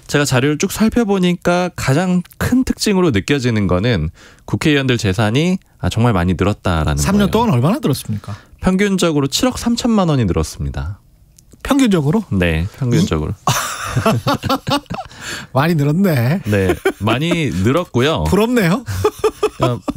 제가 자료를 쭉 살펴보니까 가장 큰 특징으로 느껴지는 거는 국회의원들 재산이 정말 많이 늘었다라는 3년 거예요. 동안 얼마나 늘었습니까? 평균적으로 7억 3천만 원이 늘었습니다. 평균적으로? 네, 평균적으로. 많이 늘었네. 네, 많이 늘었고요. 부럽네요.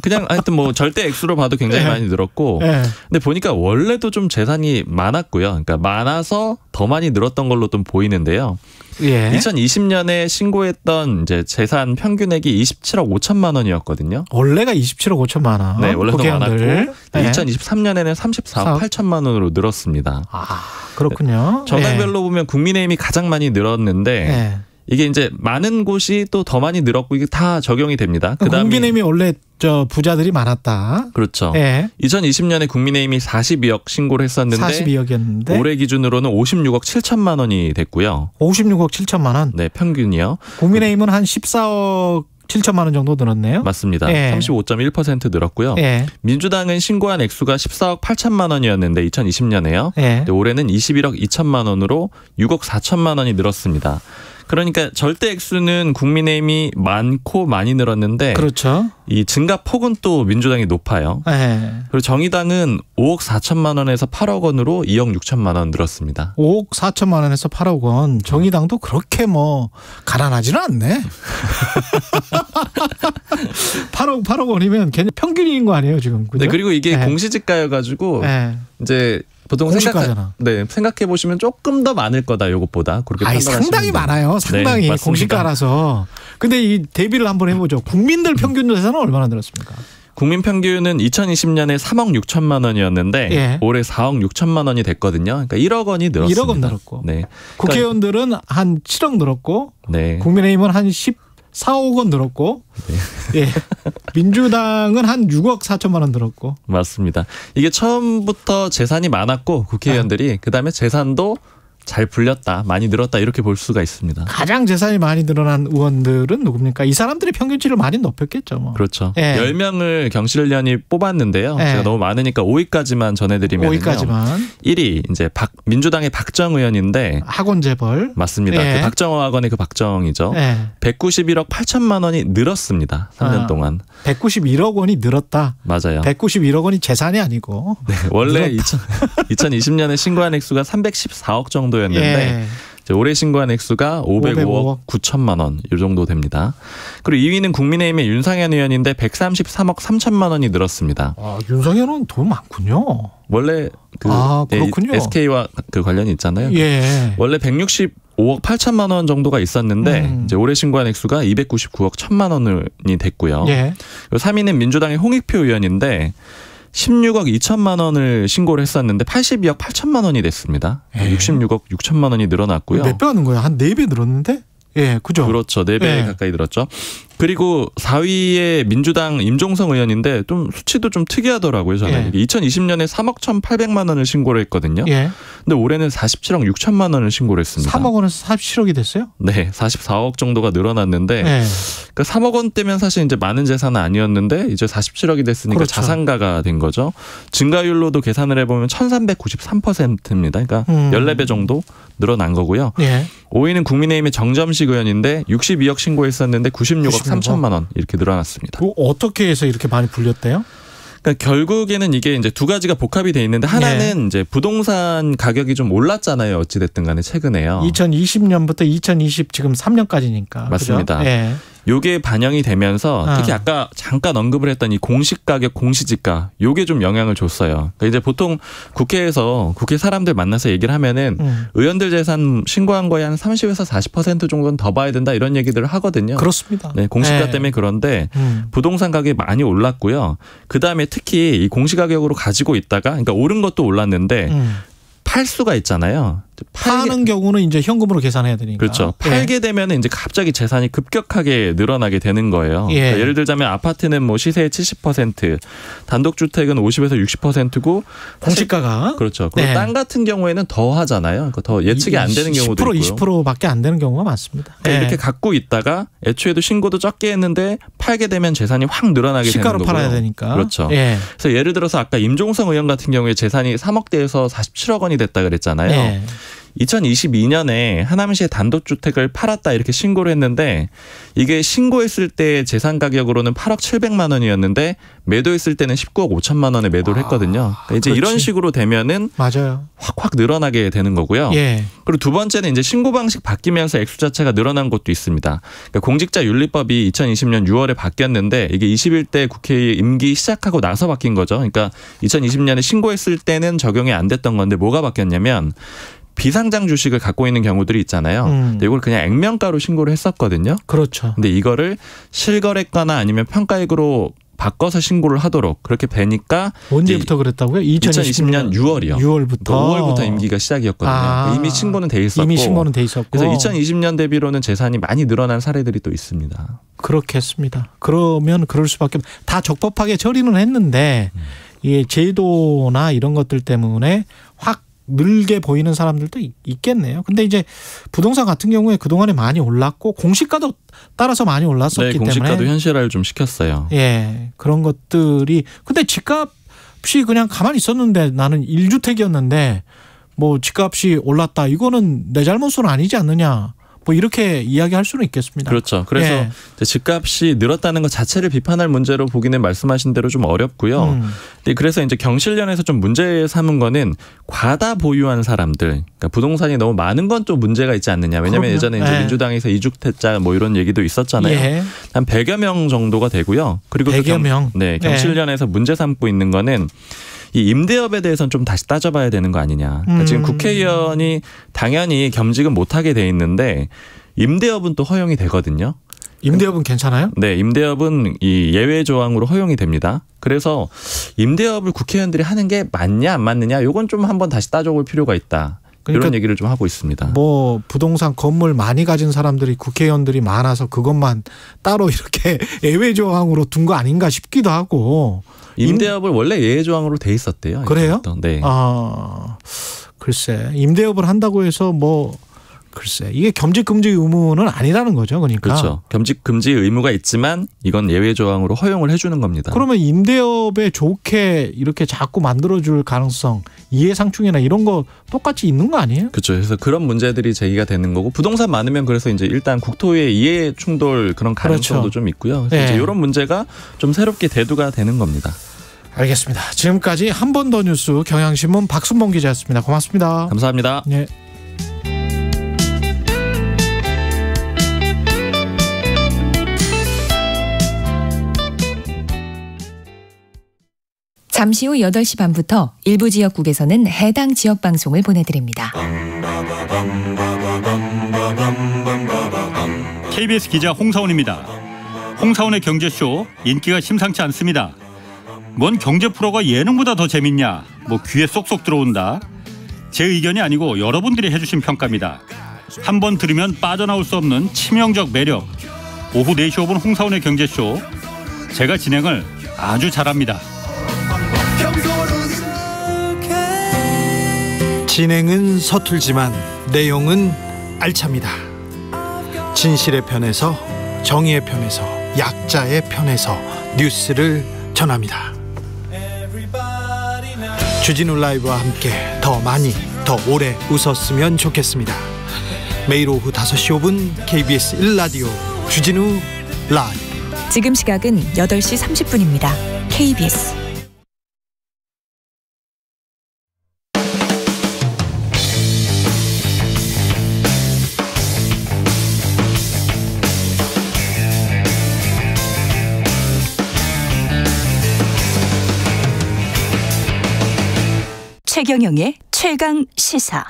그냥 하여튼 뭐 절대 액수로 봐도 굉장히 많이 늘었고 근데 보니까 원래도 좀 재산이 많았고요. 그러니까 많아서 더 많이 늘었던 걸로 좀 보이는데요. 2020년에 신고했던 이제 재산 평균액이 27억 5천만 원이었거든요. 원래가 27억 5천만 원. 네, 원래 더 많았고 2023년에는 34억 8천만 원으로 늘었습니다. 아, 그렇군요. 정당별로 보면 국민의힘이 가장 많이 늘었는데 이게 이제 많은 곳이 또 더 많이 늘었고 이게 다 적용이 됩니다. 국민의힘이 원래 부자들이 많았다. 그렇죠. 2020년에 국민의힘이 42억 신고를 했었는데 42억이었는데 올해 기준으로는 56억 7천만 원이 됐고요. 56억 7천만 원? 네, 평균이요. 국민의힘은 한 14억 7천만 원 정도 늘었네요. 맞습니다. 35.1% 늘었고요. 민주당은 신고한 액수가 14억 8천만 원이었는데 2020년에요. 올해는 21억 2천만 원으로 6억 4천만 원이 늘었습니다. 그러니까 절대 액수는 국민의힘이 많고 많이 늘었는데 그렇죠. 이 증가폭은 또 민주당이 높아요. 그리고 정의당은 5억 4천만 원에서 8억 원으로 2억 6천만 원 늘었습니다. 5억 4천만 원에서 8억 원. 정의당도 그렇게 가난하지는 않네. 8억 원이면 걔네 평균인 거 아니에요 지금. 그죠? 네, 그리고 이게 공시지가여가지고 이제 보통 생각해 보시면 조금 더 많을 거다 요것보다 그렇게 판단하시면 상당히 많아요. 상당히 공시가라서. 근데 이 대비를 한번 해보죠. 국민들 평균 재산은 얼마나 늘었습니까? 국민 평균은 2020년에 3억 6천만 원이었는데 올해 4억 6천만 원이 됐거든요. 그러니까 1억 원이 늘었습니다. 1억 원 늘었고. 네. 국회의원들은 한 7억 늘었고 국민의힘은 한 14억 원 늘었고 민주당은 한 6억 4천만 원 늘었고. 맞습니다. 이게 처음부터 재산이 많았고 국회의원들이 그다음에 재산도 잘 불렸다, 많이 늘었다 이렇게 볼 수가 있습니다. 가장 재산이 많이 늘어난 의원들은 누굽니까? 이 사람들이 평균치를 많이 높였겠죠. 뭐. 그렇죠. 10명을 경실련이 뽑았는데요. 제가 너무 많으니까 5위까지만 전해드리면 5위까지만. 1위 이제 민주당의 박정 의원인데 학원 재벌. 맞습니다. 그 박정호 학원의 그 박정이죠. 191억 8천만 원이 늘었습니다. 3년 동안. 191억 원이 늘었다. 맞아요. 191억 원이 재산이 아니고. 네, 원래 2020년에 신고한 액수가 314억 정도였는데 올해 신고한 액수가 505억 9천만 원 이 정도 됩니다. 그리고 2위는 국민의힘의 윤상현 의원인데 133억 3천만 원이 늘었습니다. 윤상현은 돈 많군요. 원래 그렇군요. SK와 그 관련이 있잖아요. 원래 165억 5억 8천만 원 정도가 있었는데 이제 올해 신고한 액수가 299억 1천만 원이 됐고요. 예. 3위는 민주당의 홍익표 의원인데 16억 2천만 원을 신고를 했었는데 82억 8천만 원이 됐습니다. 66억 6천만 원이 늘어났고요. 몇 배 하는 거예요? 한 4배 늘었는데? 예, 그죠? 그렇죠. 4배 가까이 늘었죠. 그리고 4위에 민주당 임종성 의원인데 좀 수치도 좀 특이하더라고요. 저는 2020년에 3억 1,800만 원을 신고를 했거든요. 근데 올해는 47억 6천만 원을 신고를 했습니다. 3억 원에서 47억이 됐어요? 네, 44억 정도가 늘어났는데 그러니까 3억 원대면 사실 이제 많은 재산은 아니었는데 이제 47억이 됐으니까 그렇죠. 자산가가 된 거죠. 증가율로도 계산을 해보면 1,393%입니다. 그러니까 14배 정도 늘어난 거고요. 5위는 국민의힘의 정점식 의원인데 62억 신고했었는데 96억 3천만 원 이렇게 늘어났습니다. 어떻게 해서 이렇게 많이 불렸대요? 그러니까 결국에는 이게 이제 두 가지가 복합이 돼 있는데 하나는 이제 부동산 가격이 좀 올랐잖아요. 어찌 됐든 간에 최근에요. 2020년부터 2020 지금 3년까지니까. 맞습니다. 요게 반영이 되면서 특히 아까 잠깐 언급을 했던 이 공시가격, 공시지가 요게 좀 영향을 줬어요. 그러니까 이제 보통 국회에서 국회 사람들 만나서 얘기를 하면은 의원들 재산 신고한 거에 한 30에서 40% 정도는 더 봐야 된다 이런 얘기들을 하거든요. 그렇습니다. 네, 공시가 때문에 그런데 부동산 가격이 많이 올랐고요. 그다음에 특히 이 공시가격으로 가지고 있다가 그러니까 오른 것도 올랐는데 팔 수가 있잖아요. 파는 경우는 이제 현금으로 계산해야 되니까. 그렇죠. 팔게 되면 이제 갑자기 재산이 급격하게 늘어나게 되는 거예요. 그러니까 예를 들자면 아파트는 뭐 시세의 70%, 단독주택은 50에서 60%고 공시가가 그렇죠. 그리고 땅 같은 경우에는 더 하잖아요. 그러니까 더 예측이 안 되는 경우도 10% 있고요. 20%밖에 안 되는 경우가 많습니다. 그러니까 이렇게 갖고 있다가 애초에도 신고도 적게 했는데 팔게 되면 재산이 확 늘어나게 되는 거고요. 시가로 팔아야 되니까. 그렇죠. 그래서 예를 들어서 아까 임종성 의원 같은 경우에 재산이 3억대에서 47억 원이 됐다 그랬잖아요. 2022년에 하남시의 단독주택을 팔았다 이렇게 신고를 했는데 이게 신고했을 때 재산 가격으로는 8억 700만 원이었는데 매도했을 때는 19억 5천만 원에 매도를 했거든요. 그러니까 이제 이런 식으로 되면은 맞아요. 확 늘어나게 되는 거고요. 그리고 두 번째는 이제 신고 방식 바뀌면서 액수 자체가 늘어난 것도 있습니다. 그러니까 공직자윤리법이 2020년 6월에 바뀌었는데 이게 21대 국회 임기 시작하고 나서 바뀐 거죠. 그러니까 2020년에 신고했을 때는 적용이 안 됐던 건데 뭐가 바뀌었냐면 비상장 주식을 갖고 있는 경우들이 있잖아요. 근데 이걸 그냥 액면가로 신고를 했었거든요. 그렇죠. 근데 이거를 실거래가나 아니면 평가액으로 바꿔서 신고를 하도록 그렇게 되니까 언제부터 그랬다고요? 2020년 6월이요. 6월부터. 그러니까 5월부터 임기가 시작이었거든요. 이미 신고는 돼 있었고. 이미 신고는 돼 있었고. 그래서 2020년 대비로는 재산이 많이 늘어난 사례들이 또 있습니다. 그렇겠습니다. 그러면 그럴 수밖에 다 적법하게 처리는 했는데 이게 제도나 이런 것들 때문에 확 늘게 보이는 사람들도 있겠네요. 근데 이제 부동산 같은 경우에 그동안에 많이 올랐고 공시가도 따라서 많이 올랐었기 때문에 공시가도 현실화를 좀 시켰어요. 그런 것들이 근데 집값이 그냥 가만히 있었는데 나는 1주택이었는데 뭐 집값이 올랐다. 이거는 내 잘못은 아니지 않느냐. 뭐 이렇게 이야기할 수는 있겠습니다. 그렇죠. 그래서 집값이 늘었다는 것 자체를 비판할 문제로 보기는 말씀하신 대로 좀 어렵고요. 그래서 이제 경실련에서 좀 문제 삼은 거는 과다 보유한 사람들, 그러니까 부동산이 너무 많은 건 또 문제가 있지 않느냐. 왜냐하면 예전에 이제 민주당에서 이주택자 뭐 이런 얘기도 있었잖아요. 한 100여 명 정도가 되고요. 그리고 100여 명. 경실련에서 문제 삼고 있는 거는 이 임대업에 대해서는 좀 다시 따져봐야 되는 거 아니냐. 그러니까 지금 국회의원이 당연히 겸직은 못하게 돼 있는데 임대업은 또 허용이 되거든요. 임대업은 괜찮아요? 네, 임대업은 이 예외 조항으로 허용이 됩니다. 그래서 임대업을 국회의원들이 하는 게 맞냐 안 맞느냐 이건 좀 한번 다시 따져볼 필요가 있다. 그러니까 이런 얘기를 좀 하고 있습니다. 뭐 부동산 건물 많이 가진 사람들이 국회의원들이 많아서 그것만 따로 이렇게 예외 조항으로 둔 거 아닌가 싶기도 하고. 임대업을 원래 예외 조항으로 돼 있었대요. 그래요? 네. 글쎄 임대업을 한다고 해서 뭐 글쎄 이게 겸직 금지 의무는 아니라는 거죠. 그러니까. 그렇죠. 겸직 금지 의무가 있지만 이건 예외 조항으로 허용을 해주는 겁니다. 그러면 임대업에 좋게 이렇게 자꾸 만들어줄 가능성 이해상충이나 이런 거 똑같이 있는 거 아니에요? 그렇죠. 그래서 그런 문제들이 제기가 되는 거고 부동산 많으면 그래서 이제 일단 국토의 이해 충돌 그런 가능성도 좀 있고요. 그래서 이제 이런 문제가 좀 새롭게 대두가 되는 겁니다. 알겠습니다. 지금까지 한 번 더 뉴스 경향신문 박순봉 기자였습니다. 고맙습니다. 감사합니다. 네. 잠시 후 8시 반부터 일부 지역국에서는 해당 지역 방송을 보내드립니다. KBS 기자 홍사원입니다. 홍사원의 경제쇼 인기가 심상치 않습니다. 뭔 경제 프로가 예능보다 더 재밌냐, 뭐 귀에 쏙쏙 들어온다. 제 의견이 아니고 여러분들이 해주신 평가입니다. 한번 들으면 빠져나올 수 없는 치명적 매력. 오후 4시 5분 홍사원의 경제쇼, 제가 진행을 아주 잘합니다. 진행은 서툴지만 내용은 알찹니다. 진실의 편에서, 정의의 편에서, 약자의 편에서 뉴스를 전합니다. 주진우 라이브와 함께 더 많이, 더 오래 웃었으면 좋겠습니다. 매일 오후 5시 5분 KBS 1라디오 주진우 라이브. 지금 시각은 8시 30분입니다. KBS. 최경영의 최강 시사.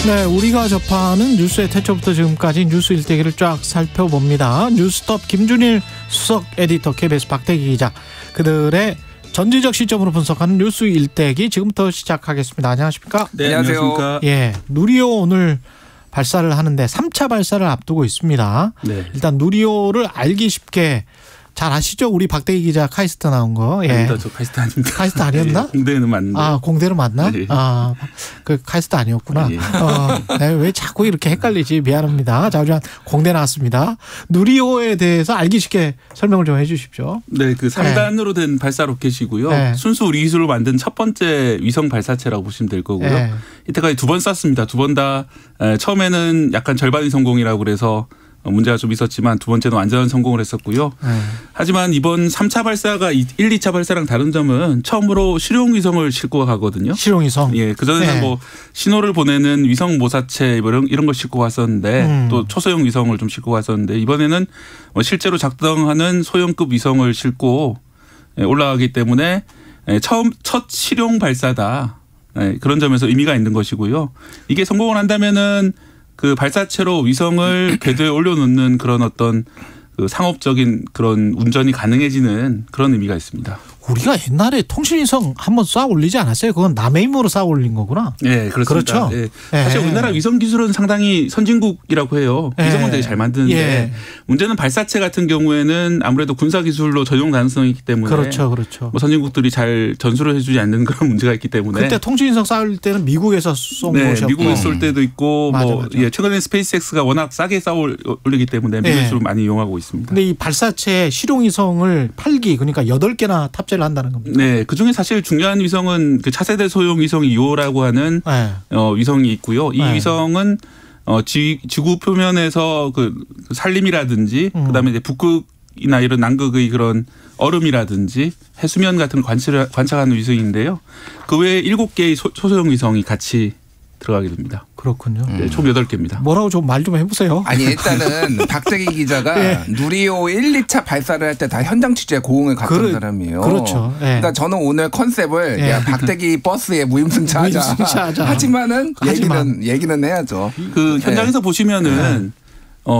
네, 우리가 접하는 뉴스의 태초부터 지금까지 뉴스 일대기를 쫙 살펴봅니다. 뉴스톱 김준일 수석 에디터, KBS 박대기 기자, 그들의 전지적 시점으로 분석하는 뉴스 일대기 지금부터 시작하겠습니다. 안녕하십니까? 네, 안녕하세요. 예, 누리호 오늘 발사를 하는데 3차 발사를 앞두고 있습니다. 네. 일단 누리호를 알기 쉽게 잘 아시죠? 우리 박대기 기자 카이스트 나온 거. 예. 아닙니다. 저 카이스트 아닙니다. 카이스트 아니었나? 네, 공대는 맞는데. 아, 공대는 맞나? 네. 아, 그 카이스트 아니었구나. 예. 네, 왜 자꾸 이렇게 헷갈리지? 미안합니다. 자, 우리 공대 나왔습니다. 누리호에 대해서 알기 쉽게 설명을 좀 해 주십시오. 네, 그 3단으로 된 발사 로켓이고요. 네. 순수 우리 기술로 만든 첫 번째 위성 발사체라고 보시면 될 거고요. 네. 이때까지 2번 쐈습니다. 2번 다 처음에는 약간 절반의 성공이라고 그래서 문제가 좀 있었지만 두 번째는 완전한 성공을 했었고요. 하지만 이번 3차 발사가 1, 2차 발사랑 다른 점은 처음으로 실용 위성을 싣고 가거든요. 실용 위성. 예, 그전에는 네. 뭐 신호를 보내는 위성 모사체 이런 걸 싣고 갔었는데 또 초소형 위성을 좀 싣고 갔었는데 이번에는 실제로 작동하는 소형급 위성을 싣고 올라가기 때문에 첫 실용 발사다. 그런 점에서 의미가 있는 것이고요. 이게 성공을 한다면은 그 발사체로 위성을 궤도에 올려놓는 그런 어떤 그 상업적인 그런 운전이 가능해지는 그런 의미가 있습니다. 우리가 옛날에 통신위성 한번 쏴 올리지 않았어요? 그건 남의 힘으로 쏴 올린 거구나. 네, 그렇습니다. 그렇죠. 네. 사실 우리나라 위성 기술은 상당히 선진국이라고 해요. 위성은 되게 잘 만드는데 문제는 발사체 같은 경우에는 아무래도 군사 기술로 전용 가능성이 있기 때문에 그렇죠. 뭐 선진국들이 잘 전수를 해주지 않는 그런 문제가 있기 때문에 그때 통신위성 쏴올 때는 미국에서 쏜 것이었고 미국에서 쏠 때도 있고 맞아. 최근에 스페이스X가 워낙 싸게 쏴 올리기 때문에 미국 기술을 많이 이용하고 있습니다. 근데 이 발사체 실용위성을 8기 그러니까 8개나 탑재를 한다는 겁니다. 네, 그중에 사실 중요한 위성은 그 차세대 소형 위성 2호라고 하는 위성이 있고요. 이 위성은 지구 표면에서 그 산림이라든지 그다음에 이제 북극이나 이런 남극의 그런 얼음이라든지 해수면 같은 걸 관찰하는 위성인데요. 그 외에 7개의 초소형 위성이 같이 들어가게 됩니다. 그렇군요. 네, 총 8개입니다. 뭐라고 좀 말 좀 해보세요. 아니 일단은 박대기 기자가 누리호 1, 2차 발사를 할 때 다 현장 취재 고응을 갔던 사람이에요. 그렇죠. 그러니까 저는 오늘 컨셉을 야, 박대기 버스에 무임승차하자. 하지만은 얘기는 해야죠. 그 현장에서 보시면은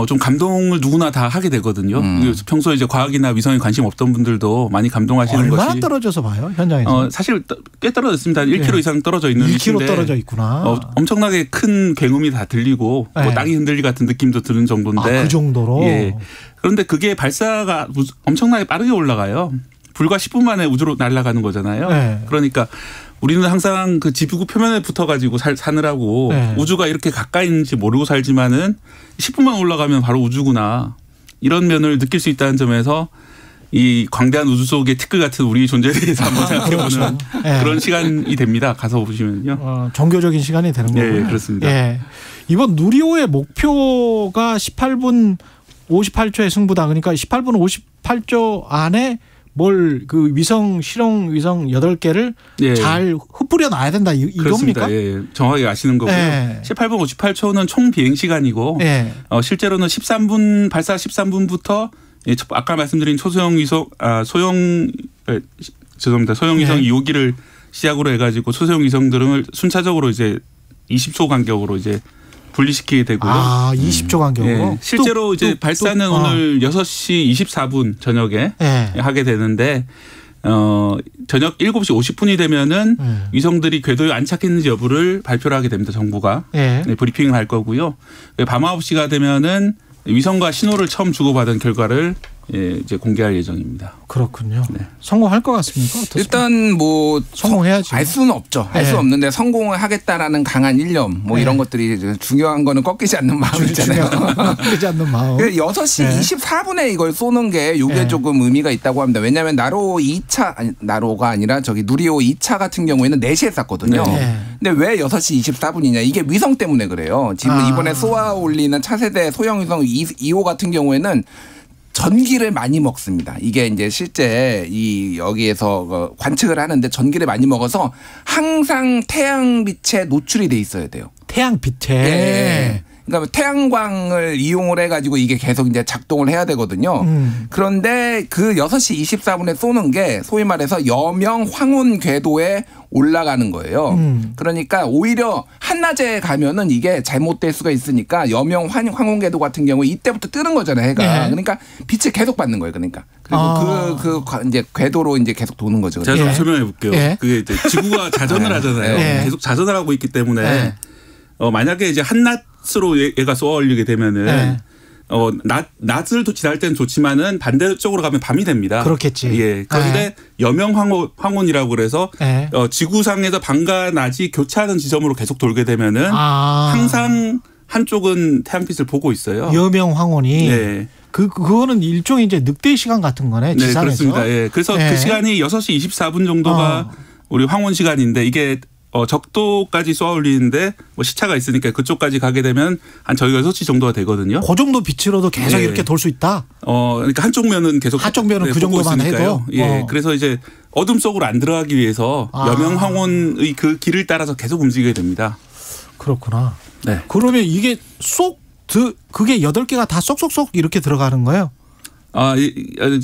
좀 감동을 누구나 다 하게 되거든요. 평소에 이제 과학이나 위성에 관심 없던 분들도 많이 감동하시는 것이. 얼마나 떨어져서 봐요, 현장에서? 사실 꽤 떨어졌습니다. 1km 이상 떨어져 있는 1km 떨어져 있구나. 엄청나게 큰 굉음이 다 들리고 뭐 땅이 흔들리 같은 느낌도 드는 정도인데. 그 정도로? 예. 그런데 그게 발사가 엄청나게 빠르게 올라가요. 불과 10분 만에 우주로 날아가는 거잖아요. 그러니까 우리는 항상 그 지구 표면에 붙어가지고 사느라고 우주가 이렇게 가까이 있는지 모르고 살지만은 10분만 올라가면 바로 우주구나. 이런 면을 느낄 수 있다는 점에서 이 광대한 우주 속의 티끌 같은 우리 존재에 대해서 한번 생각해보는 그런 시간이 됩니다. 가서 보시면요. 종교적인 시간이 되는 거고요. 네, 그렇습니다. 이번 누리호의 목표가 18분 58초의 승부다. 그러니까 18분 58초 안에 뭘 그 위성 실용 위성 8개를 잘 흩뿌려 놔야 된다 이겁니까? 예, 정확하게 아시는 거고요. 18분 58초는 총 비행 시간이고 실제로는 발사 13분부터 아까 말씀드린 초소형 위성 소형 죄송합니다. 소형 위성 2호기를 시작으로 해가지고 소형 위성들을 순차적으로 이제 20초 간격으로 이제 분리시키게 되고요. 20초 간격으로. 실제로 이제 발사는 오늘 6시 24분 저녁에 하게 되는데 저녁 7시 50분이 되면은 위성들이 궤도에 안착했는지 여부를 발표를 하게 됩니다. 정부가 브리핑을 할 거고요. 밤 9시가 되면은 위성과 신호를 처음 주고받은 결과를 이제 공개할 예정입니다. 그렇군요. 성공할 것 같습니까? 어떻습니까? 일단 뭐 성공해야지. 알 수는 없죠. 할 수 없는데 성공을 하겠다라는 강한 일념 뭐 이런 것들이 중요한 거는 꺾이지 않는 마음이잖아요. 꺾이지 않는 마음. 6시 24분에 이걸 쏘는 게 이게 조금 의미가 있다고 합니다. 왜냐하면 나로 2차 나로가 아니라 저기 누리호 2차 같은 경우에는 4시에 쐈거든요. 근데 왜 6시 24분이냐? 이게 위성 때문에 그래요. 지금 이번에 쏘아 올리는 차세대 소형 위성 2호 같은 경우에는 전기를 많이 먹습니다. 이게 이제 실제 여기에서 관측을 하는데 전기를 많이 먹어서 항상 태양빛에 노출이 돼 있어야 돼요. 태양빛에. 그러니까 태양광을 이용을 해가지고 이게 계속 이제 작동을 해야 되거든요. 그런데 그 6시 24분에 쏘는 게 소위 말해서 여명 황혼 궤도에 올라가는 거예요. 그러니까 오히려 한낮에 가면은 이게 잘못될 수가 있으니까 여명 황혼 궤도 같은 경우 이때부터 뜨는 거잖아요, 해가. 그러니까 빛을 계속 받는 거예요, 그러니까. 그리고 이제 궤도로 이제 계속 도는 거죠. 제가 좀 설명해 볼게요. 그게 이제 지구가 자전을 하잖아요. 계속 자전을 하고 있기 때문에 만약에 이제 한낮으로 얘가 쏘아 올리게 되면은 낮을 지날 때는 좋지만은 반대쪽으로 가면 밤이 됩니다. 그렇겠지. 그런데 여명 황혼이라고 그래서 지구상에서 밤과 낮이 교차하는 지점으로 계속 돌게 되면은 항상 한쪽은 태양빛을 보고 있어요. 여명 황혼이. 그거는 일종의 이제 늑대 시간 같은 거네. 지상에서. 그렇습니다. 그래서 그 시간이 6시 24분 정도가 우리 황혼 시간인데 이게 적도까지 쏘아 올리는데 뭐 시차가 있으니까 그쪽까지 가게 되면 한 저희가 6시 정도가 되거든요. 그 정도 빛으로도 계속 이렇게 돌 수 있다? 그러니까 한쪽 면은 계속. 한쪽 면은 그 정도만 해도? 그래서 이제 어둠 속으로 안 들어가기 위해서 여명 황혼의 그 길을 따라서 계속 움직이게 됩니다. 그렇구나. 그러면 이게 그게 8개가 다 쏙쏙쏙 이렇게 들어가는 거예요?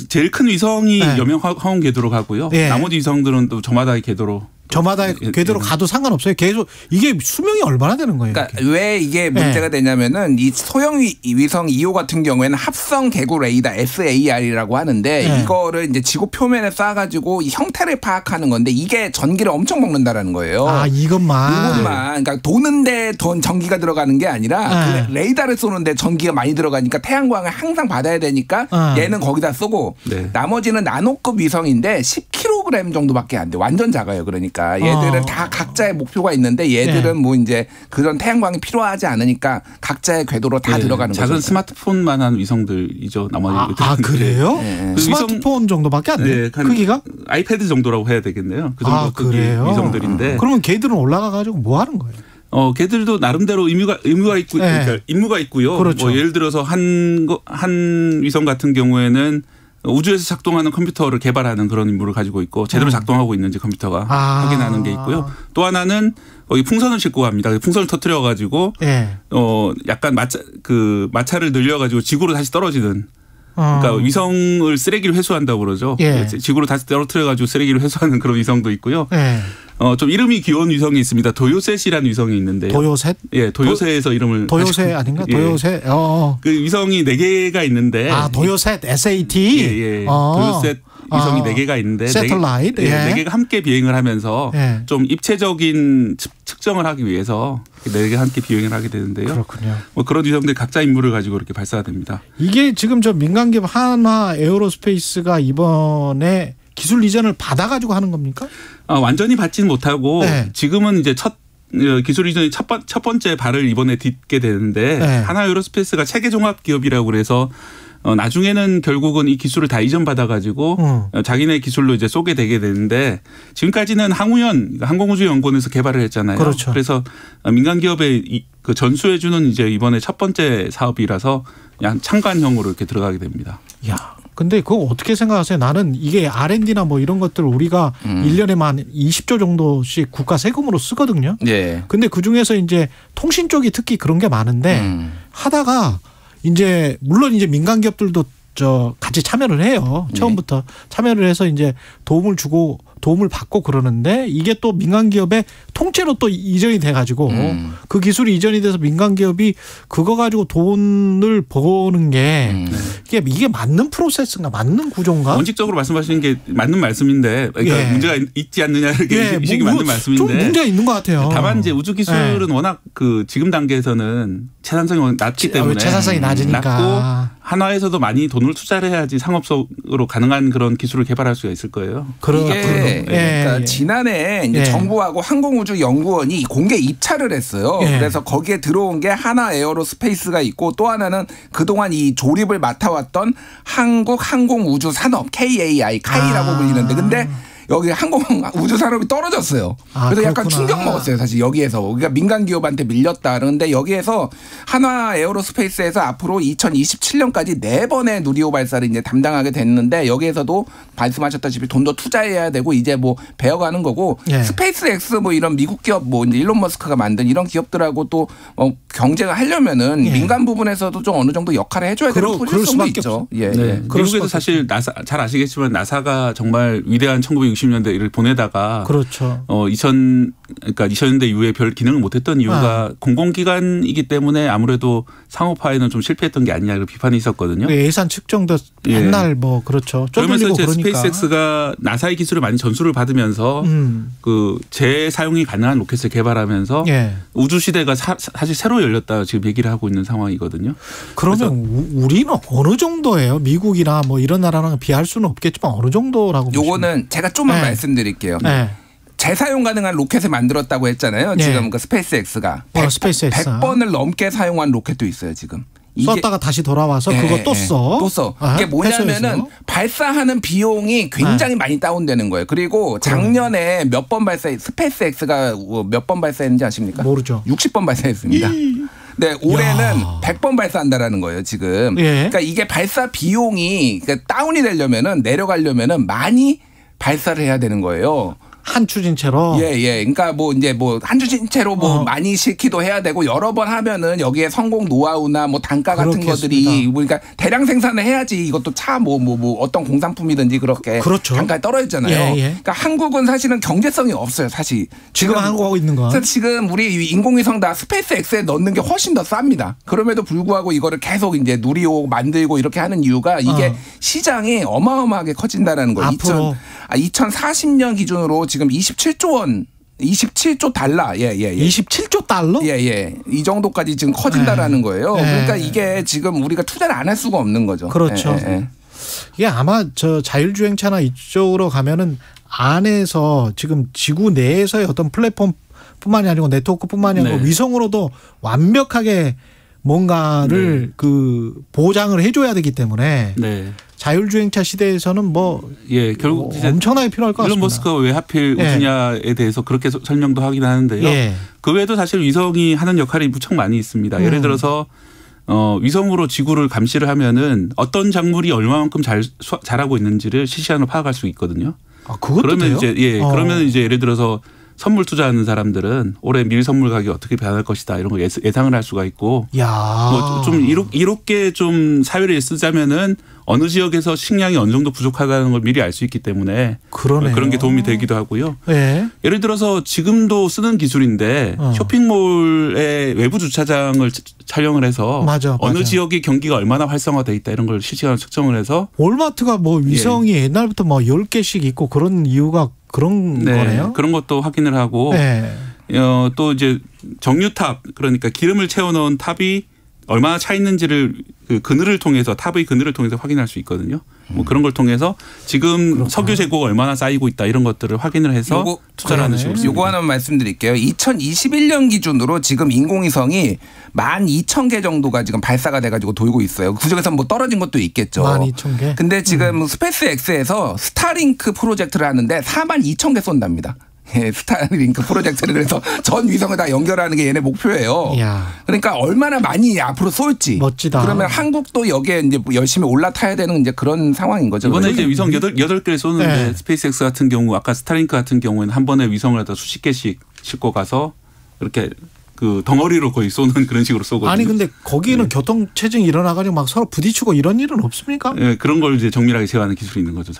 제일 큰 위성이 여명 황혼 궤도로 가고요. 나머지 위성들은 또 저마다의 궤도로. 저마다 궤도로 가도 상관없어요. 계속 이게 수명이 얼마나 되는 거예요? 그러니까 왜 이게 문제가 되냐면은 이 소형 위성 2호 같은 경우에는 합성 개구 레이더 SAR이라고 하는데 이거를 이제 지구 표면에 쏴가지고 이 형태를 파악하는 건데 이게 전기를 엄청 먹는다라는 거예요. 이것만. 그러니까 도는데 전기가 들어가는 게 아니라 그 레이더를 쏘는데 전기가 많이 들어가니까 태양광을 항상 받아야 되니까 얘는 거기다 쏘고 나머지는 나노급 위성인데 10kg 정도밖에 안 돼. 완전 작아요. 그러니까. 얘들은 다 각자의 목표가 있는데 얘들은 뭐 이제 그런 태양광이 필요하지 않으니까 각자의 궤도로 다 들어가는 거죠. 작은 스마트폰만한 위성들이죠. 나머지. 그래요? 스마트폰 정도밖에 안 돼요? 크기가? 아이패드 정도라고 해야 되겠네요. 그 정도 크기의 위성들인데. 그러면 걔들은 올라가가지고 뭐 하는 거예요? 걔들도 나름대로 의무가 있고, 그러니까 임무가 있고요. 그렇죠. 뭐 예를 들어서 한 위성 같은 경우에는 우주에서 작동하는 컴퓨터를 개발하는 그런 임무를 가지고 있고 제대로 작동하고 있는지 컴퓨터가 확인하는 게 있고요. 또 하나는 거기 풍선을 싣고 갑니다. 풍선을 터뜨려 가지고 약간 마찰을 늘려 가지고 지구로 다시 떨어지는. 그러니까 위성을 쓰레기를 회수한다고 그러죠. 지구로 다시 떨어뜨려 가지고 쓰레기를 회수하는 그런 위성도 있고요. 좀 이름이 귀여운 위성이 있습니다. 도요셋이라는 위성이 있는데요. 도요셋? 도요셋에서 이름을. 도요셋 아닌가? 도요셋. 그 위성이 4개가 있는데. 도요셋, SAT? 도요셋 위성이 4개가 있는데. 세틀라이트? 4개가 함께 비행을 하면서 좀 입체적인 측정을 하기 위해서 4개가 함께 비행을 하게 되는데요. 그렇군요. 뭐 그런 위성들 각자 임무를 가지고 이렇게 발사가 됩니다. 이게 지금 저 민간기업 한화 에어로스페이스가 이번에 기술 이전을 받아가지고 하는 겁니까? 완전히 받지는 못하고 지금은 이제 기술 이전이 첫 번째 발을 이번에 딛게 되는데 한화 에어로스페이스가 체계 종합 기업이라고 그래서 나중에는 결국은 이 기술을 다 이전받아가지고 자기네 기술로 이제 쏘게 되게 되는데 지금까지는 항공우주연구원에서 개발을 했잖아요. 그렇죠. 그래서 민간 기업의 그 전수해주는 이제 이번에 첫 번째 사업이라서 그냥 참관형으로 이렇게 들어가게 됩니다. 근데 그거 어떻게 생각하세요? 나는 이게 R&D나 뭐 이런 것들 우리가 1년에만 20조 정도씩 국가 세금으로 쓰거든요. 근데 그중에서 이제 통신 쪽이 특히 그런 게 많은데 하다가 이제 물론 이제 민간 기업들도 같이 참여를 해요. 처음부터 참여를 해서 이제 도움을 받고 그러는데 이게 또 민간 기업의 통째로 또 이전이 돼 가지고 그 기술이 이전이 돼서 민간 기업이 그거 가지고 돈을 버는 게 이게 맞는 프로세스인가 맞는 구조인가? 원칙적으로 말씀하시는 게 맞는 말씀인데 그러니까 문제가 있지 않느냐 이렇게 이식이 맞는 말씀인데 좀 문제가 있는 것 같아요. 다만 이제 우주 기술은 워낙 그 지금 단계에서는 채산성이 낮기 때문에 채산성이 낮으니까 낮고 한화에서도 많이 돈을 투자를 해야지 상업적으로 가능한 그런 기술을 개발할 수가 있을 거예요. 이게 그러니까 지난해 이제 정부하고 항공우주연구원이 공개 입찰을 했어요. 그래서 거기에 들어온 게 하나 에어로스페이스가 있고 또 하나는 그동안 이 조립을 맡아왔던 한국항공우주산업 KAI라고 불리는데 근데 여기 항공우주산업이 떨어졌어요. 그래서 약간 충격 먹었어요. 사실 여기에서. 그러니까 민간 기업한테 밀렸다. 그런데 여기에서 한화 에어로스페이스에서 앞으로 2027년까지 4번의 누리호 발사를 이제 담당하게 됐는데 여기에서도 말씀하셨다시피 돈도 투자해야 되고 이제 뭐 배워가는 거고 스페이스X 뭐 이런 미국 기업 뭐 이제 일론 머스크가 만든 이런 기업들하고 또 경쟁을 하려면은 민간 부분에서도 좀 어느 정도 역할을 해줘야 되는 포지션도 있죠. 미국에도 사실 나사 잘 아시겠지만 나사가 정말 위대한 1960년대를 보내다가 그렇죠. 2000년대 이후에 별 기능을 못했던 이유가 공공기관이기 때문에 아무래도 상업화에는 좀 실패했던 게 아니냐 이런 비판이 있었거든요. 예산 측정도 옛날 뭐 그렇죠. 그러면서 이제 스페이스X가 나사의 기술을 많이 전수를 받으면서 그 재사용이 가능한 로켓을 개발하면서 우주 시대가 사실 새로 열렸다 지금 얘기를 하고 있는 상황이거든요. 그러면 우리는 어느 정도예요? 미국이나 뭐 이런 나라랑 비할 수는 없겠지만 어느 정도라고 보시면? 요거는 제가 좀만 말씀드릴게요. 재사용 가능한 로켓을 만들었다고 했잖아요. 지금 그 스페이스X가 100번을 넘게 사용한 로켓도 있어요. 지금. 썼다가 다시 돌아와서 그거 또 써. 또 써. 이게 뭐냐면은 발사하는 비용이 굉장히 많이 다운되는 거예요. 그리고 작년에 몇 번 스페이스X가 몇 번 발사했는지 아십니까? 모르죠. 60번 발사했습니다. 네, 올해는 100번 발사한다라는 거예요, 지금. 그러니까 이게 발사 비용이 그러니까 다운이 되려면은 내려가려면은 많이 발사를 해야 되는 거예요. 한 추진체로. 그러니까 뭐 이제 뭐 한 추진체로 뭐 많이 시키도 해야 되고 여러 번 하면은 여기에 성공 노하우나 뭐 단가 같은 것들이 그러니까 대량 생산을 해야지 이것도 차 뭐 어떤 공산품이든지 그렇게 단가에 떨어졌잖아요. 그러니까 한국은 사실은 경제성이 없어요, 사실. 지금 한국하고 있는 거. 지금 우리 인공위성 다 스페이스X에 넣는 게 훨씬 더 쌉니다. 그럼에도 불구하고 이거를 계속 이제 누리호 만들고 이렇게 하는 이유가 이게 시장이 어마어마하게 커진다라는 거예요. 2040년 기준으로 지금 27조 원 27조 달러. 27조 달러? 이 정도까지 지금 커진다라는 거예요. 그러니까 이게 지금 우리가 투자를 안 할 수가 없는 거죠. 그렇죠. 이게 아마 저 자율주행차나 이쪽으로 가면은 안에서 지금 지구 내에서의 어떤 플랫폼뿐만이 아니고 네트워크뿐만이 아니고 위성으로도 완벽하게 뭔가를 그 보장을 해줘야 되기 때문에 자율주행차 시대에서는 결국 엄청나게 필요할 것 같습니다. 일론 머스크가 왜 하필 우주냐에 대해서 그렇게 설명도 하긴 하는데요. 그 외에도 사실 위성이 하는 역할이 무척 많이 있습니다. 예를 들어서 위성으로 지구를 감시를 하면은 어떤 작물이 얼마만큼 자라고 있는지를 실시간으로 파악할 수 있거든요. 그것도 돼요? 그러면 이제 예를 들어서 선물 투자하는 사람들은 올해 밀 선물 가격이 어떻게 변할 것이다 이런 거 예상을 할 수가 있고 뭐 좀 이롭게 좀 사회를 쓰자면은 어느 지역에서 식량이 어느 정도 부족하다는 걸 미리 알 수 있기 때문에 그런 게 도움이 되기도 하고요. 예를 들어서 지금도 쓰는 기술인데 쇼핑몰의 외부 주차장을 촬영을 해서 어느 지역의 경기가 얼마나 활성화돼 있다 이런 걸 실시간으로 측정을 해서 월마트가 뭐 위성이 옛날부터 뭐 10개씩 있고 그런 이유가 그런 거네요. 그런 것도 확인을 하고 또 이제 정유탑 그러니까 기름을 채워놓은 탑이 얼마나 차 있는지를 그 그늘을 통해서 탑의 그늘을 통해서 확인할 수 있거든요. 뭐 그런 걸 통해서 지금 석유 재고가 얼마나 쌓이고 있다 이런 것들을 확인을 해서 투자를 하는 식으로. 요거 하나 말씀드릴게요. 2021년 기준으로 지금 인공위성이 12,000개 정도가 지금 발사가 돼가지고 돌고 있어요. 그중에서 뭐 떨어진 것도 있겠죠. 12,000개. 근데 지금 스페이스X에서 스타링크 프로젝트를 하는데 42,000개 쏜답니다. 스타링크 프로젝트를 해서 전 위성을 다 연결하는 게 얘네 목표예요. 그러니까 얼마나 많이 앞으로 쏠지. 멋지다. 그러면 한국도 여기에 이제 열심히 올라타야 되는 이제 그런 상황인 거죠. 이번에 이제 위성 8개를 쏘는데 스페이스X 같은 경우 아까 스타링크 같은 경우에는 한 번에 위성을 갖다 수십 개씩 싣고 가서 이렇게 그 덩어리로 거의 쏘는 그런 식으로 쏘거든요. 아니 근데 거기는 교통 체증이 일어나가지고 막 서로 부딪히고 이런 일은 없습니까? 네, 그런 걸 이제 정밀하게 제어하는 기술이 있는 거죠.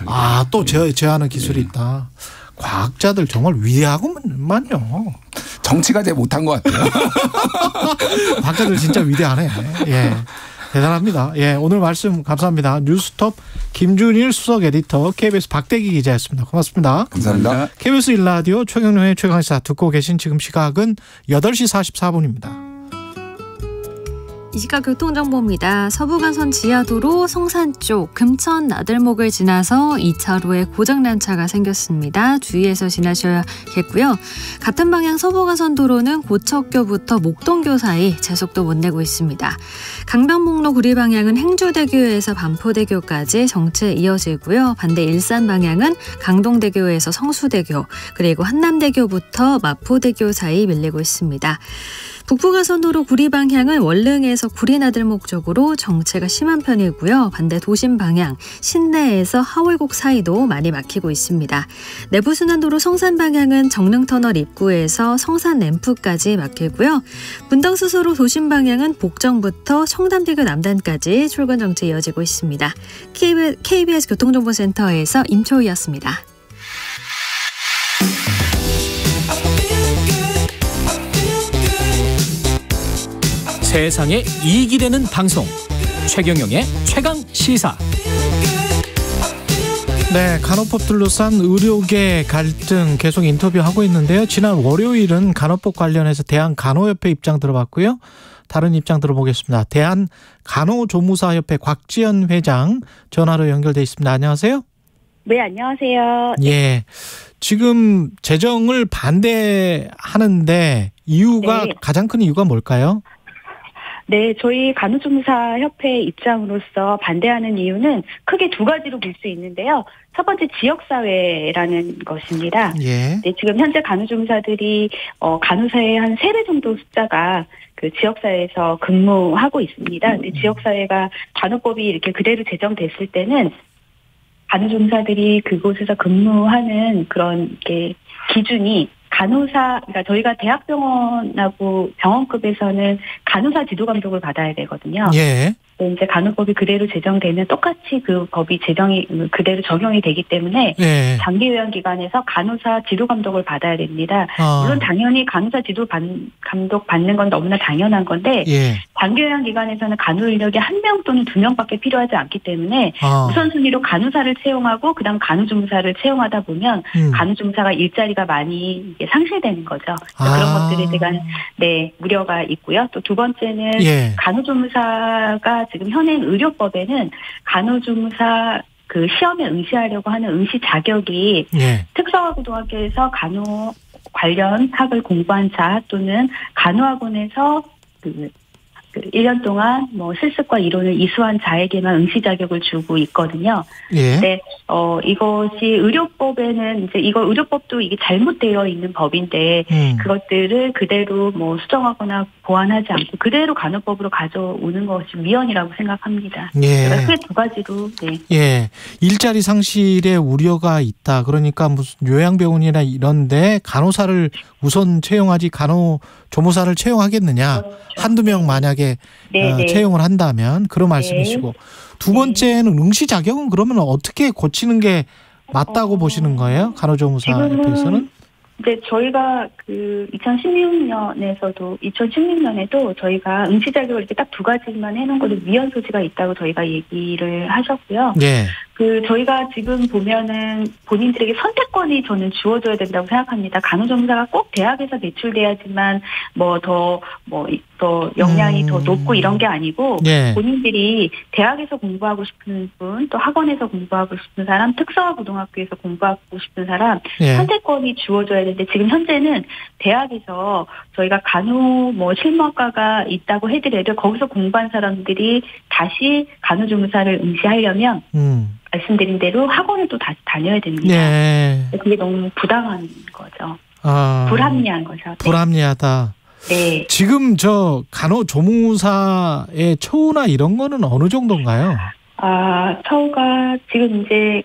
또 제어하는 기술이 있다. 과학자들 정말 위대하구만요. 정치가 제일 못한 것 같아요. 과학자들 진짜 위대하네. 예. 대단합니다. 예, 오늘 말씀 감사합니다. 뉴스톱 김준일 수석 에디터, KBS 박대기 기자였습니다. 고맙습니다. 감사합니다. KBS 1라디오 최경영의 최강시사 듣고 계신 지금 시각은 8시 44분입니다. 이 시각 교통정보입니다. 서부간선 지하도로 성산 쪽 금천 나들목을 지나서 2차로에 고장난 차가 생겼습니다. 주의해서 지나셔야겠고요. 같은 방향 서부간선도로는 고척교부터 목동교 사이 제속도 못 내고 있습니다. 강변북로 구리 방향은 행주대교에서 반포대교까지 정체 이어지고요. 반대 일산 방향은 강동대교에서 성수대교 그리고 한남대교부터 마포대교 사이 밀리고 있습니다. 북부가선도로 구리 방향은 월릉에서 구리나들목 쪽으로 정체가 심한 편이고요. 반대 도심 방향 신내에서 하월곡 사이도 많이 막히고 있습니다. 내부순환도로 성산 방향은 정릉터널 입구에서 성산 램프까지 막히고요. 분당수소로 도심 방향은 복정부터 청담대교 남단까지 출근 정체 이어지고 있습니다. KBS 교통정보센터에서 임초희였습니다. 세상에 이익이 되는 방송 최경영의 최강시사. 네, 간호법 둘러싼 의료계 갈등 계속 인터뷰하고 있는데요. 지난 월요일은 간호법 관련해서 대한간호협회 입장 들어봤고요. 다른 입장 들어보겠습니다. 대한간호조무사협회 곽지연 회장 전화로 연결돼 있습니다. 안녕하세요. 네, 안녕하세요. 예, 지금 제정을 반대하는데 이유가 가장 큰 이유가 뭘까요? 네, 저희 간호조무사협회 입장으로서 반대하는 이유는 크게 두 가지로 볼 수 있는데요. 첫 번째 지역사회라는 것입니다. 예. 네, 지금 현재 간호조무사들이 간호사의 한 3배 정도 숫자가 그 지역사회에서 근무하고 있습니다. 근데 지역사회가 간호법이 이렇게 그대로 제정됐을 때는 간호조무사들이 그곳에서 근무하는 그런 게 기준이 그러니까 저희가 대학병원하고 병원급에서는 간호사 지도 감독을 받아야 되거든요. 예. 이제 간호법이 그대로 제정되면 똑같이 그 법이 그대로 적용이 되기 때문에 예. 장기요양기관에서 간호사 지도 감독을 받아야 됩니다. 물론 당연히 간호사 지도 감독 받는 건 너무나 당연한 건데 예. 장기요양기관에서는 간호 인력이 1명 또는 2명밖에 필요하지 않기 때문에 우선순위로 간호사를 채용하고 그다음 간호조무사를 채용하다 보면 간호조무사가 일자리가 많이 상실되는 거죠. 그런 것들에 대한 우려가 있고요. 또 두 번째는 간호조무사가 지금 현행 의료법에는 간호조무사 그 시험에 응시하려고 하는 응시 자격이 특성화고등학교에서 간호 관련 학을 공부한 자 또는 간호학원에서 1년 동안 실습과 이론을 이수한 자에게만 응시 자격을 주고 있거든요. 예. 네, 이것이 의료법에는 이제 의료법도 이게 잘못되어 있는 법인데 그것들을 그대로 수정하거나 보완하지 않고 그대로 간호법으로 가져오는 것이 위헌이라고 생각합니다. 예. 그러니까 크게 두 가지로. 네. 예. 일자리 상실의 우려가 있다. 그러니까 무슨 요양병원이나 이런데 간호사를 우선 채용하지 간호조무사를 채용하겠느냐. 한두 명 만약에 채용을 한다면 그런 말씀이시고 두 번째는 응시 자격은 그러면 어떻게 고치는 게 맞다고 보시는 거예요? 간호조무사협회에서는? 네, 저희가 2016년에도 저희가 응시 자격을 이렇게 딱 두 가지만 해놓은 것도 위헌 소지가 있다고 저희가 얘기를 하셨고요. 네. 저희가 지금 보면은 본인들에게 선택권이 저는 주어져야 된다고 생각합니다. 간호조무사가 꼭 대학에서 배출돼야지만 더 역량이 더 높고 이런 게 아니고 본인들이 대학에서 공부하고 싶은 분, 또 학원에서 공부하고 싶은 사람, 특성화고등학교에서 공부하고 싶은 사람 선택권이 주어져야 되는데 지금 현재는 대학에서 저희가 간호 실무학과가 있다고 해더라도 거기서 공부한 사람들이 다시 간호조무사를 응시하려면 말씀드린 대로 학원을 또 다시 다녀야 됩니다. 그게 너무 부당한 거죠. 불합리한 거죠. 불합리하다. 네. 지금 간호조무사의 처우나 이런 거는 어느 정도인가요? 처우가 지금 이제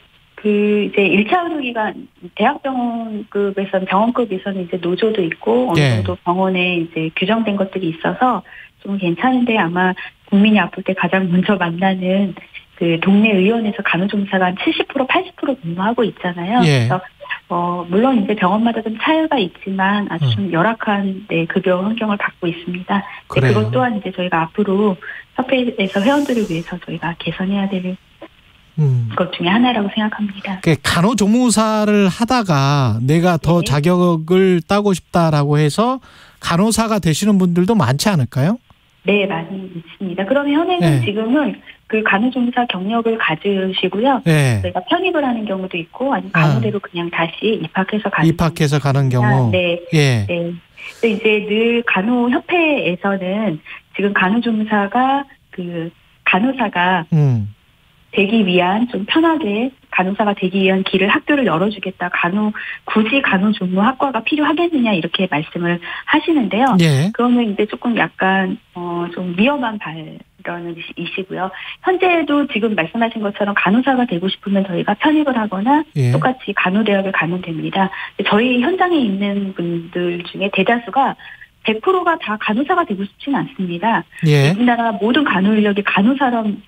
이제 1차 의료기관, 대학병원급에서는, 병원급에서는 이제 노조도 있고, 어느 정도 병원에 이제 규정된 것들이 있어서 좀 괜찮은데, 아마 국민이 아플 때 가장 먼저 만나는 그 동네 의원에서 간호조무사가 한 70%, 80% 근무하고 있잖아요. 그래서 물론 이제 병원마다 좀 차이가 있지만 아주 좀 열악한 급여 환경을 갖고 있습니다. 그것 또한 이제 저희가 앞으로 협회에서 회원들을 위해서 저희가 개선해야 될 것 중에 하나라고 생각합니다. 간호조무사를 하다가 내가 더 자격을 따고 싶다라고 해서 간호사가 되시는 분들도 많지 않을까요? 네, 많이 있습니다. 그러면 현행은 지금은 그 간호조무사 경력을 가지시고요. 저희가 편입을 하는 경우도 있고, 아니면 간호대로 그냥 다시 입학해서 가는 경우. 네. 근데 이제 늘 간호협회에서는 지금 간호조무사가 간호사가 되기 위한, 좀 편하게 간호사가 되기 위한 길을, 학교를 열어주겠다. 굳이 간호조무학과가 필요하겠느냐, 이렇게 말씀을 하시는데요. 그러면 이제 조금 약간 좀 위험한 발언이시고요. 현재도 지금 말씀하신 것처럼 간호사가 되고 싶으면 저희가 편입을 하거나 똑같이 간호대학을 가면 됩니다. 저희 현장에 있는 분들 중에 대다수가 100%가 다 간호사가 되고 싶지는 않습니다. 우리나라 모든 간호 인력이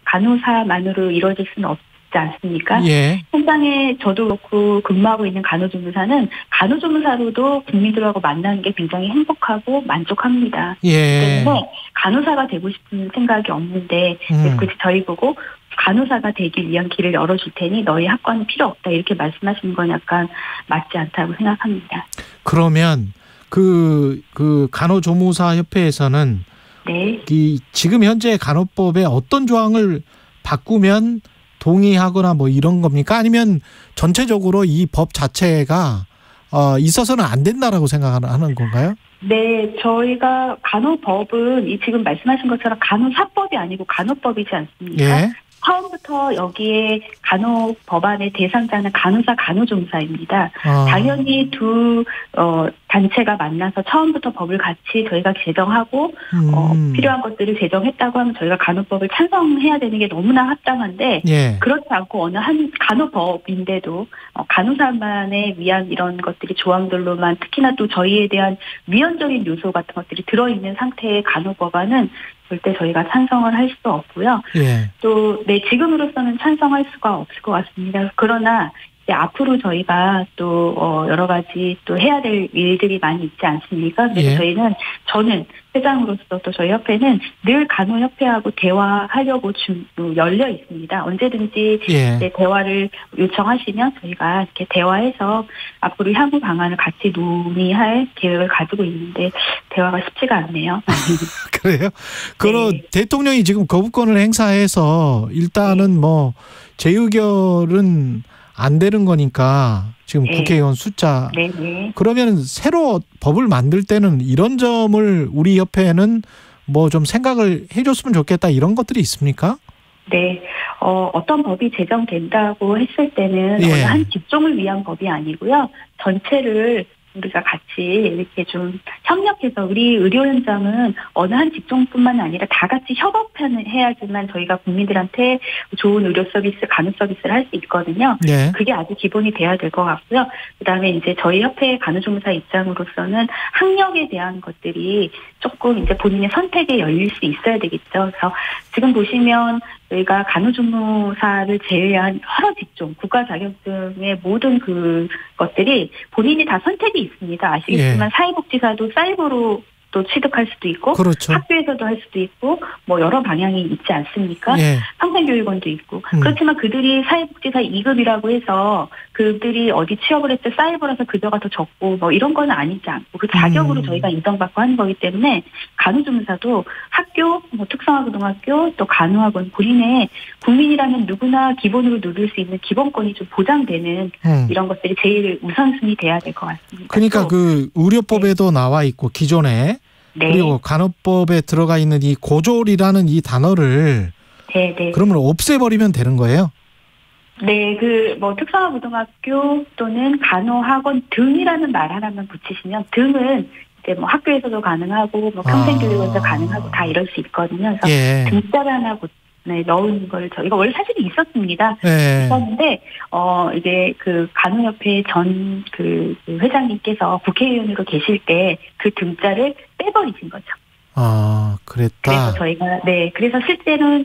간호사만으로 이루어질 수는 없지 않습니까? 현장에 저도 그렇고 근무하고 있는 간호조무사는 간호조무사로도 국민들하고 만나는 게 굉장히 행복하고 만족합니다. 때문에 간호사가 되고 싶은 생각이 없는데 굳이 저희 보고 간호사가 되기 위한 길을 열어줄 테니 너희 학과는 필요 없다, 이렇게 말씀하시는 건 약간 맞지 않다고 생각합니다. 그러면 그 간호조무사 협회에서는 지금 현재 간호법의 어떤 조항을 바꾸면 동의하거나 뭐 이런 겁니까? 아니면 전체적으로 이 법 자체가 있어서는 안 된다라고 생각하는 건가요? 네, 저희가 간호법은 지금 말씀하신 것처럼 간호사법이 아니고 간호법이지 않습니까? 처음부터 여기에 간호법안의 대상자는 간호사, 간호조무사입니다. 당연히 두 단체가 만나서 처음부터 법을 같이 저희가 제정하고 필요한 것들을 제정했다고 하면 저희가 간호법을 찬성해야 되는 게 너무나 합당한데 그렇지 않고 어느 한 간호법인데도 간호사만에 위한 이런 것들이 조항들로만, 특히나 또 저희에 대한 위헌적인 요소 같은 것들이 들어있는 상태의 간호법안은 절대 저희가 찬성을 할 수 없고요. 또 지금으로서는 찬성할 수가 없을 것 같습니다. 그러나 이제 앞으로 저희가 또 여러 가지 또 해야 될 일들이 많이 있지 않습니까? 그래서 저는 회장으로서 또 저희 협회는 늘 간호협회하고 대화하려고 열려 있습니다. 언제든지 대화를 요청하시면 저희가 이렇게 대화해서 앞으로 향후 방안을 같이 논의할 계획을 가지고 있는데 대화가 쉽지가 않네요. 그래요? 그럼 대통령이 지금 거부권을 행사해서 일단은 뭐 재의결은 안 되는 거니까 지금 국회의원 숫자. 그러면 새로 법을 만들 때는 이런 점을 우리 협회는 뭐 좀 생각을 해줬으면 좋겠다, 이런 것들이 있습니까? 네. 어떤 법이 제정된다고 했을 때는 어느 한 직종을 위한 법이 아니고요. 전체를 우리가 같이 이렇게 좀 협력해서, 우리 의료 현장은 어느 한 직종뿐만 아니라 다 같이 협업하는 해야지만 저희가 국민들한테 좋은 의료 서비스, 간호 서비스를 할 수 있거든요. 그게 아주 기본이 돼야 될 것 같고요. 그다음에 이제 저희 협회 간호조무사 입장으로서는 학력에 대한 것들이 조금 이제 본인의 선택에 열릴 수 있어야 되겠죠. 그래서 지금 보시면 저희가 간호조무사를 제외한 여러 직종, 국가 자격증의 모든 것들이 본인이 다 선택이 있습니다. 아시겠지만 사회복지사도 사이버로 또 취득할 수도 있고, 학교에서도 할 수도 있고, 뭐 여러 방향이 있지 않습니까? 평생교육원도 있고. 그렇지만 그들이 사회복지사 2급이라고 해서 그들이 어디 취업을 했을 때 사이버라서 급여가 더 적고 뭐 이런 건 아니지 않고, 그 자격으로 저희가 인정받고 하는 거기 때문에 간호조무사도 학교, 뭐 특성화고등학교, 또 간호학원, 본인의 국민이라면 누구나 기본으로 누릴 수 있는 기본권이 좀 보장되는 이런 것들이 제일 우선순위 돼야 될 것 같습니다. 그러니까 그 의료법에도 나와 있고 기존에 그리고 간호법에 들어가 있는 이 고졸이라는 이 단어를 그러면 없애버리면 되는 거예요? 네, 뭐 특성화고등학교 또는 간호학원 등이라는 말 하나만 붙이시면, 등은 이제 뭐 학교에서도 가능하고 뭐 평생교육원에서 가능하고 다 이럴 수 있거든요. 그래서 등자를 하나 네, 넣은 걸 저희가 원래 사실은 있었습니다. 네. 있었는데 이제 그 간호협회 전 그 회장님께서 국회의원으로 계실 때 그 등자를 빼버리신 거죠. 아, 그랬다. 그래서 저희가 그래서 실제는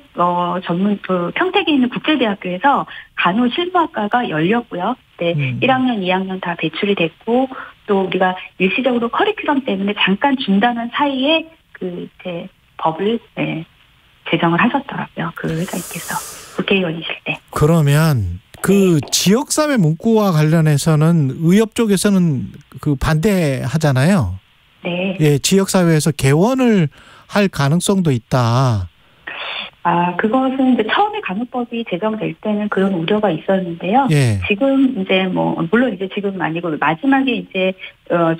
전문 그 평택에 있는 국제대학교에서 간호실무학과가 열렸고요. 네, 1학년, 2학년 다 배출이 됐고 또 우리가 일시적으로 커리큘럼 때문에 잠깐 중단한 사이에 그 제 법을 제정을 하셨더라고요. 그 회장님께서 국회의원이실 때. 그러면 그 지역사회 문구와 관련해서는 의협 쪽에서는 그 반대하잖아요. 네. 예, 지역사회에서 개원을 할 가능성도 있다. 그것은 이제 처음에 간호법이 제정될 때는 그런 우려가 있었는데요. 예. 지금 이제 물론 이제 지금 아니고 마지막에 이제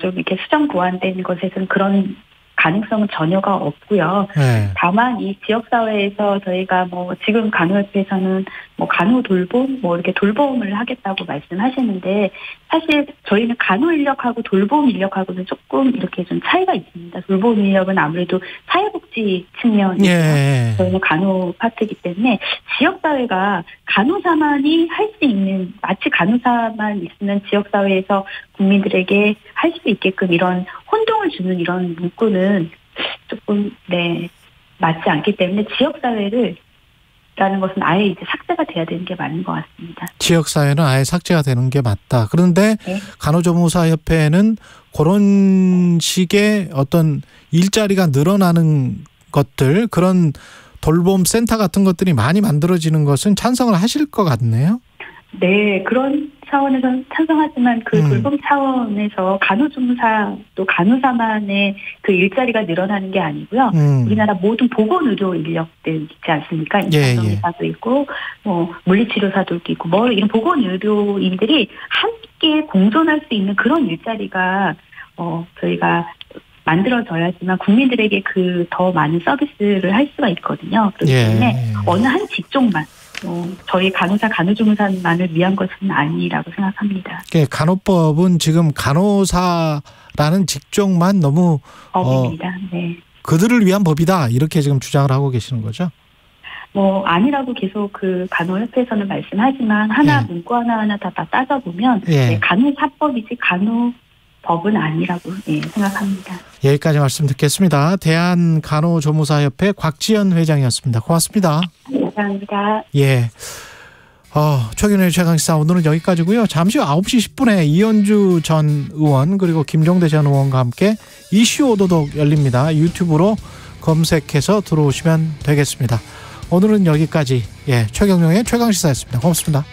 좀 이렇게 수정 보완된 것에서는 그런 가능성은 전혀가 없고요. 네. 다만 이 지역사회에서 저희가 지금 간호협회에서는 간호 돌봄 이렇게 돌봄을 하겠다고 말씀하시는데 사실 저희는 간호 인력하고 돌봄 인력하고는 조금 이렇게 좀 차이가 있습니다. 돌봄 인력은 아무래도 사회복지 측면이고요. 예. 저희는 간호 파트이기 때문에 지역사회가 간호사만이 할 수 있는 마치 간호사만 있으면 지역사회에서 국민들에게 할 수 있게끔 이런 혼동을 주는 이런 문구는 조금 맞지 않기 때문에 지역사회를 라는 것은 아예 이제 삭제가 돼야 되는 게 맞는 것 같습니다. 지역사회는 아예 삭제가 되는 게 맞다. 그런데 간호조무사협회는 그런 식의 어떤 일자리가 늘어나는 것들, 그런 돌봄 센터 같은 것들이 많이 만들어지는 것은 찬성을 하실 것 같네요. 네, 그런 차원에서 찬성하지만 그 돌봄 차원에서 간호조무사 또 간호사만의 그 일자리가 늘어나는 게 아니고요. 우리나라 모든 보건의료 인력들 있지 않습니까? 임상정의사도 있고 물리치료사도 있고 이런 보건의료인들이 함께 공존할 수 있는 그런 일자리가 저희가 만들어져야지만 국민들에게 그 더 많은 서비스를 할 수가 있거든요. 그렇기 때문에 어느 한 직종만 저희 간호사, 간호조무사만을 위한 것은 아니라고 생각합니다. 간호법은 지금 간호사라는 직종만 너무 법입니다. 네. 그들을 위한 법이다 이렇게 지금 주장을 하고 계시는 거죠? 아니라고 계속 그 간호협회에서는 말씀하지만 문구 하나하나 다 따져보면 간호사법이지 간호법은 아니라고 생각합니다. 여기까지 말씀 듣겠습니다. 대한간호조무사협회 곽지연 회장이었습니다. 고맙습니다. 감사합니다. 예. 최경영의 최강시사 오늘은 여기까지고요. 잠시 후 9시 10분에 이현주 전 의원 그리고 김종대 전 의원과 함께 이슈 오도독 열립니다. 유튜브로 검색해서 들어오시면 되겠습니다. 오늘은 여기까지 최경영의 최강시사였습니다. 고맙습니다.